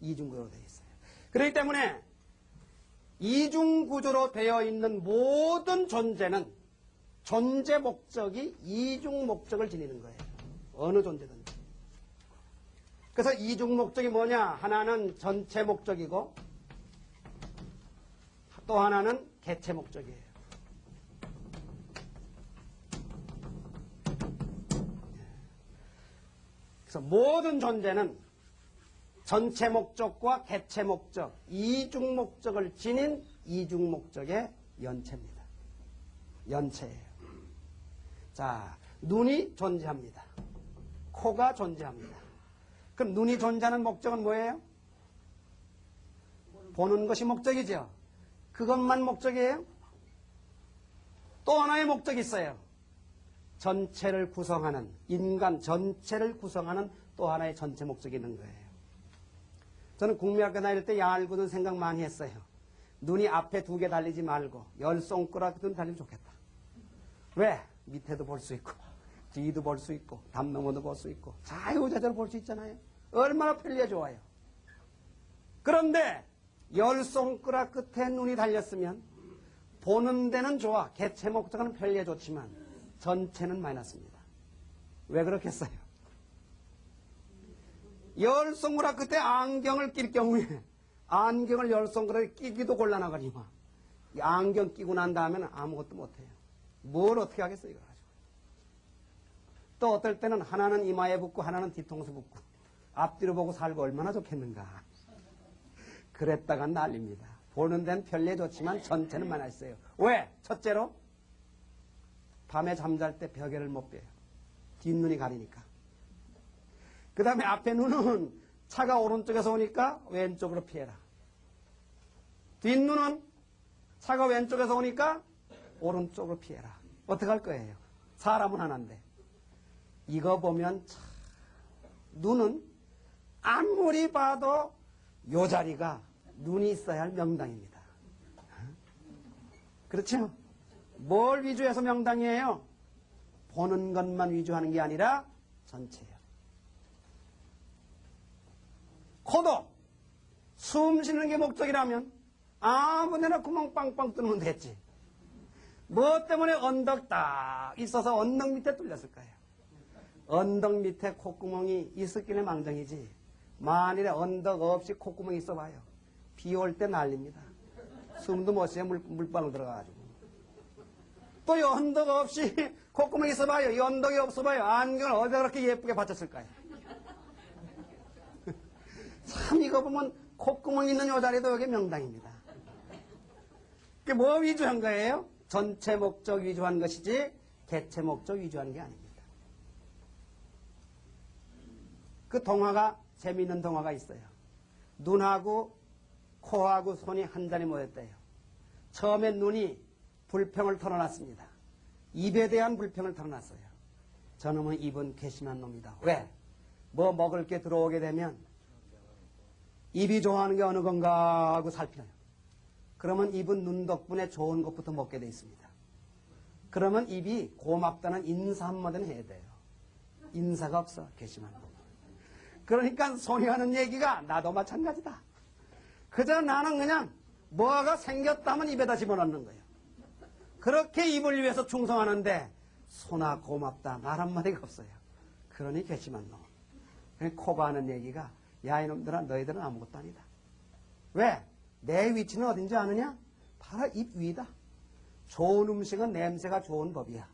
Speaker 1: 이중구조로 되어 있어요. 그렇기 때문에 이중구조로 되어 있는 모든 존재는 존재 목적이 이중 목적을 지니는 거예요. 어느 존재든지. 그래서 이중 목적이 뭐냐? 하나는 전체 목적이고 또 하나는 개체 목적이에요. 그래서 모든 존재는 전체 목적과 개체 목적, 이중 목적을 지닌 이중 목적의 연체입니다. 연체예요. 자, 눈이 존재합니다. 코가 존재합니다. 그럼 눈이 존재하는 목적은 뭐예요? 보는 것이 목적이죠. 그것만 목적이에요? 또 하나의 목적이 있어요. 전체를 구성하는, 인간 전체를 구성하는 또 하나의 전체 목적이 있는 거예요. 저는 국민학교 다닐 때 얄궂은 생각 많이 했어요. 눈이 앞에 2개 달리지 말고 10손가락은 달리면 좋겠다. 왜? 밑에도 볼 수 있고 뒤도 볼 수 있고 담 너머도 볼 수 있고 자유자재로 볼 수 있잖아요. 얼마나 편리해 좋아요. 그런데 10손가락 끝에 눈이 달렸으면 보는 데는 좋아. 개체 목적은 편리해 좋지만 전체는 마이너스입니다. 왜 그렇겠어요? 10손가락 끝에 안경을 낄 경우에 안경을 10손가락에 끼기도 곤란하거니와 이 안경 끼고 난 다음에는 아무것도 못해요. 뭘 어떻게 하겠어요 이거 가지고. 또 어떨 때는 하나는 이마에 붙고 하나는 뒤통수 붙고 앞뒤로 보고 살고 얼마나 좋겠는가. 그랬다가 난립니다. 보는 데는 편리해 좋지만 전체는 마이너스예요. 왜? 첫째로 밤에 잠잘 때 벽에를 못 빼요. 뒷눈이 가리니까. 그 다음에 앞에 눈은 차가 오른쪽에서 오니까 왼쪽으로 피해라. 뒷눈은 차가 왼쪽에서 오니까 오른쪽으로 피해라. 어떻게 할 거예요? 사람은 하나인데. 이거 보면 참 눈은 아무리 봐도 요 자리가 눈이 있어야 할 명당입니다. 그렇죠? 뭘 위주해서 명당이에요? 보는 것만 위주하는 게 아니라 전체예요. 코도 숨 쉬는 게 목적이라면 아무데나 구멍 빵빵 뚫으면 됐지. 뭐 때문에 언덕 딱 있어서 언덕 밑에 뚫렸을 거예요. 언덕 밑에 콧구멍이 있었길래 망정이지. 만일에 언덕 없이 콧구멍이 있어봐요. 비 올 때 난립니다. 숨도 못 쉬어요. 물방울 들어가가지고. 또 이 언덕 없이 콧구멍이 있어봐요. 이 언덕이 없어봐요. 안경을 어디다 그렇게 예쁘게 받쳤을까요? 참 이거 보면 콧구멍 있는 요 자리도 여기 명당입니다. 그게 뭐 위주한 거예요? 전체 목적 위주한 것이지 개체 목적 위주한 게 아닙니다. 그 동화가 재미있는 동화가 있어요. 눈하고 코하고 손이 한 자리 모였대요. 처음엔 눈이 불평을 털어놨습니다. 입에 대한 불평을 털어놨어요. 저놈은 입은 괘씸한 놈이다. 왜? 뭐 먹을 게 들어오게 되면 입이 좋아하는 게 어느 건가 하고 살펴요. 그러면 입은 눈 덕분에 좋은 것부터 먹게 돼 있습니다. 그러면 입이 고맙다는 인사 한마디는 해야 돼요. 인사가 없어. 괘씸한 놈. 그러니까 손이 하는 얘기가 나도 마찬가지다. 그저 나는 그냥 뭐가 생겼다 하면 입에다 집어넣는 거예요. 그렇게 입을 위해서 충성하는데 소나 고맙다 말 한마디가 없어요. 그러니 괘씸한 놈. 코가 하는 얘기가 야 이놈들아 너희들은 아무것도 아니다. 왜? 내 위치는 어딘지 아느냐? 바로 입 위다. 좋은 음식은 냄새가 좋은 법이야.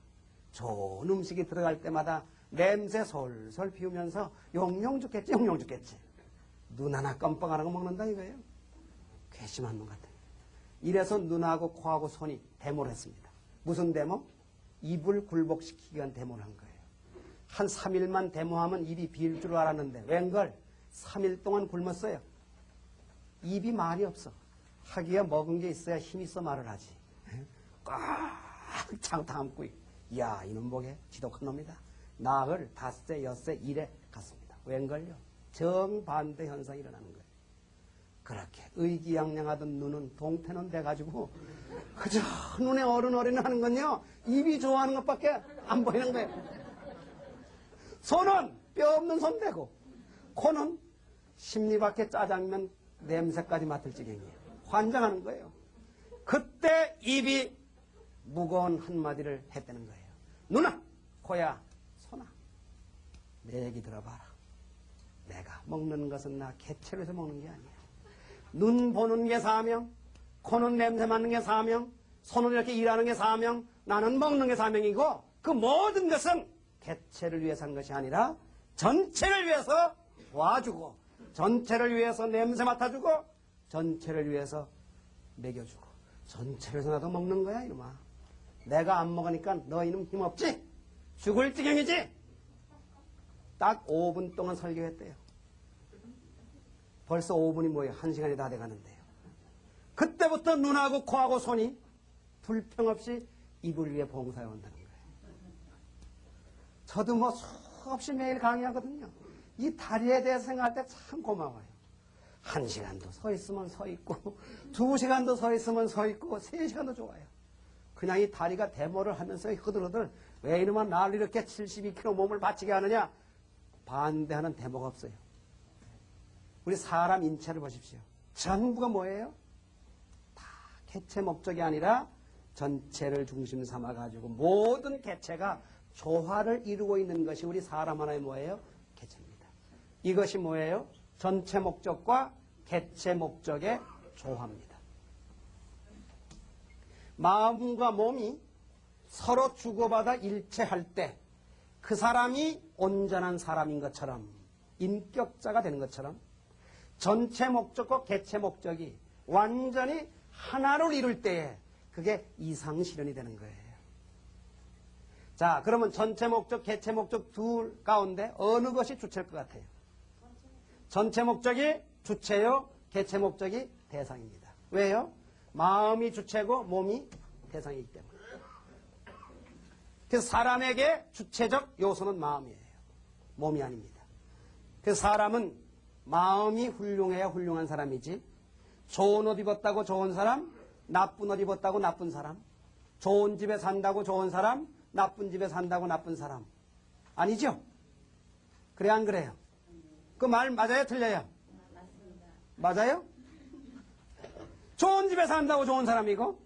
Speaker 1: 좋은 음식이 들어갈 때마다 냄새 솔솔 피우면서 용용 죽겠지 용용 죽겠지. 눈 하나 껌뻑하는 거 먹는다 이거예요. 괘씸한 놈 같아요. 이래서 눈하고 코하고 손이 데모를 했습니다. 무슨 데모? 입을 굴복시키기 위한 데모를 한 거예요. 한 3일만 데모하면 입이 비일 줄 알았는데 웬걸 3일 동안 굶었어요. 입이 말이 없어. 하기야 먹은 게 있어야 힘 있어 말을 하지. 꽉 담고 야 이놈 보게 지독한 놈이다. 낙을 5세, 6세, 1에 갔습니다. 웬걸요? 정반대 현상이 일어나는 거예요. 그렇게 의기양양하던 눈은 동태는 돼가지고 그저 눈에 어른어른 하는 건요 입이 좋아하는 것밖에 안 보이는 거예요. 손은 뼈 없는 손 되고 코는 심리밖에 짜장면 냄새까지 맡을 지경이에요. 환장하는 거예요. 그때 입이 무거운 한마디를 했다는 거예요. 누나, 코야, 손아, 내 얘기 들어봐라. 내가 먹는 것은 나 개체로 해서 먹는 게 아니야. 눈 보는 게 사명, 코는 냄새 맡는 게 사명, 손은 이렇게 일하는 게 사명, 나는 먹는 게 사명이고 그 모든 것은 개체를 위해서 한 것이 아니라 전체를 위해서 도와주고 전체를 위해서 냄새 맡아주고 전체를 위해서 먹여주고 전체를 위해서 나도 먹는 거야 이놈아. 내가 안 먹으니까 너 이놈 힘없지? 죽을 지경이지? 딱 5분 동안 설교했대요. 벌써 5분이 뭐예요? 1시간이 다 돼가는데요. 그때부터 눈하고 코하고 손이 불평 없이 이불 위에 봉사해 온다는 거예요. 저도 뭐 수없이 매일 강의하거든요. 이 다리에 대해서 생각할 때 참 고마워요. 1시간도 서 있으면 서 있고 2시간도 서 있으면 서 있고 3시간도 좋아요. 그냥 이 다리가 데모를 하면서 흐들흐들 왜 이놈아 나를 이렇게 72kg 몸을 바치게 하느냐 반대하는 데모가 없어요. 우리 사람 인체를 보십시오. 전부가 뭐예요? 다 개체 목적이 아니라 전체를 중심 삼아가지고 모든 개체가 조화를 이루고 있는 것이 우리 사람 하나의 뭐예요? 개체입니다. 이것이 뭐예요? 전체 목적과 개체 목적의 조화입니다. 마음과 몸이 서로 주고받아 일체할 때 그 사람이 온전한 사람인 것처럼 인격자가 되는 것처럼 전체 목적과 개체 목적이 완전히 하나를 이룰 때에 그게 이상실현이 되는 거예요. 자, 그러면 전체 목적, 개체 목적 둘 가운데 어느 것이 주체일 것 같아요? 전체 목적이 주체요, 개체 목적이 대상입니다. 왜요? 마음이 주체고 몸이 대상이기 때문에. 그래서 사람에게 주체적 요소는 마음이에요. 몸이 아닙니다. 그래서 사람은 마음이 훌륭해야 훌륭한 사람이지 좋은 옷 입었다고 좋은 사람, 나쁜 옷 입었다고 나쁜 사람, 좋은 집에 산다고 좋은 사람, 나쁜 집에 산다고 나쁜 사람 아니죠? 그래 안 그래요? 그 말 맞아요? 틀려요? 맞아요? 좋은 집에 산다고 좋은 사람이고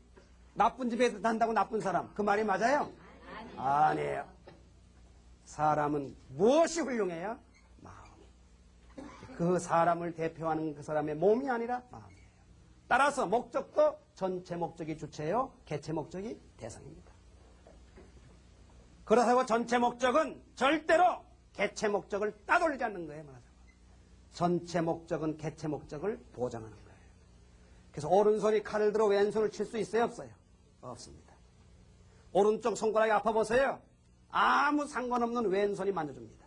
Speaker 1: 나쁜 집에 산다고 나쁜 사람 그 말이 맞아요? 아니에요. 사람은 무엇이 훌륭해야? 마음이. 그 사람을 대표하는 그 사람의 몸이 아니라 마음이에요. 따라서 목적도 전체 목적이 주체요, 개체 목적이 대상입니다. 그렇다고 전체 목적은 절대로 개체 목적을 따돌리지 않는 거예요. 말하자면. 전체 목적은 개체 목적을 보장하는 거예요. 그래서 오른손이 칼을 들어 왼손을 칠 수 있어요? 없어요? 없습니다. 오른쪽 손가락이 아파 보세요. 아무 상관없는 왼손이 만져줍니다.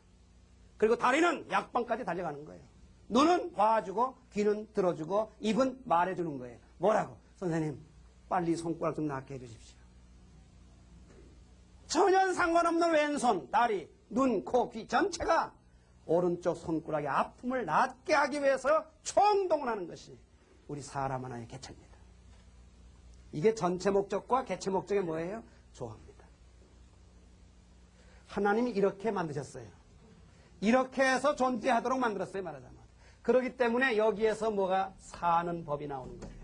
Speaker 1: 그리고 다리는 약방까지 달려가는 거예요. 눈은 봐주고 귀는 들어주고 입은 말해주는 거예요. 뭐라고? 선생님 빨리 손가락 좀 낫게 해주십시오. 전혀 상관없는 왼손, 다리, 눈, 코, 귀 전체가 오른쪽 손가락의 아픔을 낫게 하기 위해서 총동을 하는 것이 우리 사람 하나의 개체입니다. 이게 전체 목적과 개체 목적이 뭐예요? 조화입니다. 하나님이 이렇게 만드셨어요. 이렇게 해서 존재하도록 만들었어요. 말하자면. 그렇기 때문에 여기에서 뭐가 사는 법이 나오는 거예요.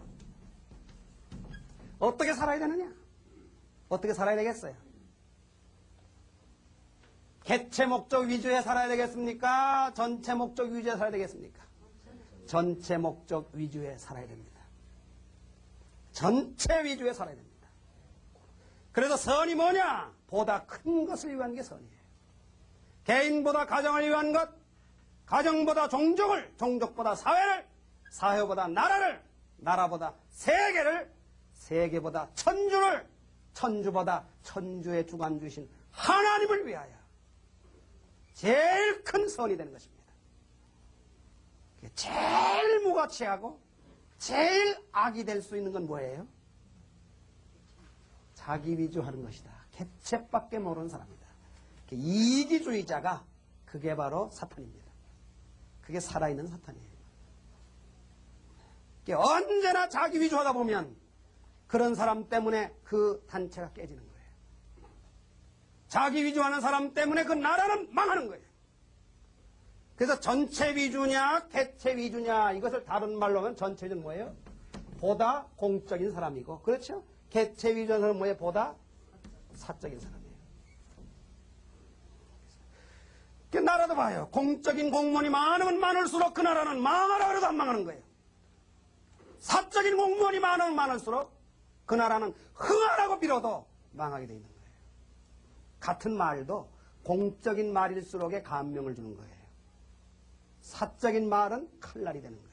Speaker 1: 어떻게 살아야 되느냐? 어떻게 살아야 되겠어요? 개체 목적 위주에 살아야 되겠습니까? 전체 목적 위주에 살아야 되겠습니까? 전체 목적 위주에 살아야 됩니다. 전체 위주에 살아야 됩니다. 그래서 선이 뭐냐? 보다 큰 것을 위한 게 선이에요. 개인보다 가정을 위한 것, 가정보다 종족을, 종족보다 사회를, 사회보다 나라를, 나라보다 세계를, 세계보다 천주를, 천주보다 천주의 주관 주신 하나님을 위하여 제일 큰 선이 되는 것입니다. 제일 무가치하고 제일 악이 될 수 있는 건 뭐예요? 자, 자기 위주하는 것이다. 개체밖에 모르는 사람이다. 이기주의자가 그게 바로 사탄입니다. 그게 살아있는 사탄이에요. 언제나 자기 위주하다 보면 그런 사람 때문에 그 단체가 깨지는 거예요. 자기 위주하는 사람 때문에 그 나라는 망하는 거예요. 그래서 전체 위주냐 개체 위주냐 이것을 다른 말로 하면 전체는 뭐예요? 보다 공적인 사람이고, 그렇죠? 개체 위주한 사람은 뭐예요? 보다 사적인 사람이에요. 그 나라도 봐요. 공적인 공무원이 많으면 많을수록 그 나라는 망하라 그래도 안 망하는 거예요. 사적인 공무원이 많으면 많을수록 그 나라는 흥하라고 빌어도 망하게 돼 있는 거예요. 같은 말도 공적인 말일수록에 감명을 주는 거예요. 사적인 말은 칼날이 되는 거예요.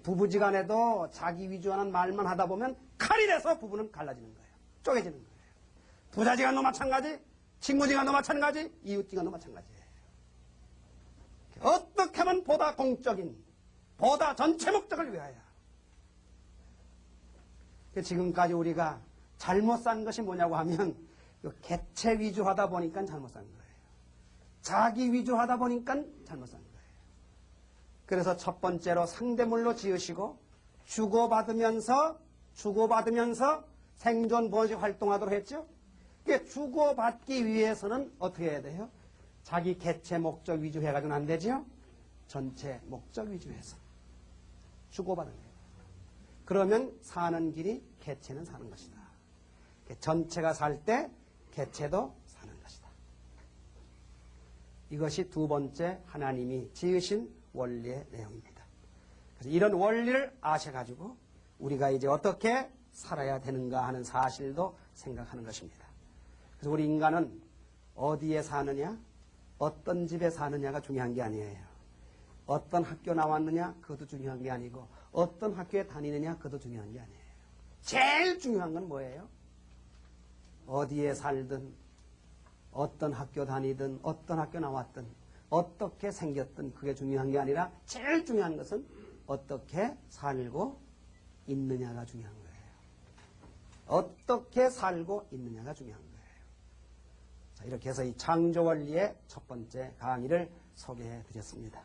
Speaker 1: 부부지간에도 자기 위주하는 말만 하다 보면 칼이 돼서 부부는 갈라지는 거예요. 쪼개지는 거예요. 부자지간도 마찬가지, 친구지간도 마찬가지, 이웃지간도 마찬가지예요. 어떻게 하면 보다 공적인, 보다 전체 목적을 위하여. 지금까지 우리가 잘못 산 것이 뭐냐고 하면 개체 위주하다 보니까 잘못 산 거예요. 자기 위주하다 보니까 잘못 산 거예요. 그래서 첫 번째로 상대물로 지으시고 주고받으면서 생존 번식 활동하도록 했죠. 주고받기 위해서는 어떻게 해야 돼요? 자기 개체 목적 위주 해가지고는 안 되죠. 전체 목적 위주해서 주고받는 거예요. 그러면 사는 길이 개체는 사는 것이다. 전체가 살 때 개체도 사는 것이다. 이것이 두 번째 하나님이 지으신 원리의 내용입니다. 그래서 이런 원리를 아셔가지고 우리가 이제 어떻게 살아야 되는가 하는 사실도 생각하는 것입니다. 그래서 우리 인간은 어디에 사느냐, 어떤 집에 사느냐가 중요한 게 아니에요. 어떤 학교 나왔느냐, 그것도 중요한 게 아니고 어떤 학교에 다니느냐, 그것도 중요한 게 아니에요. 제일 중요한 건 뭐예요? 어디에 살든, 어떤 학교 다니든, 어떤 학교 나왔든, 어떻게 생겼든 그게 중요한 게 아니라 제일 중요한 것은 어떻게 살고 있느냐가 중요한 거예요. 어떻게 살고 있느냐가 중요한 거예요. 자, 이렇게 해서 이 창조 원리의 첫 번째 강의를 소개해 드렸습니다.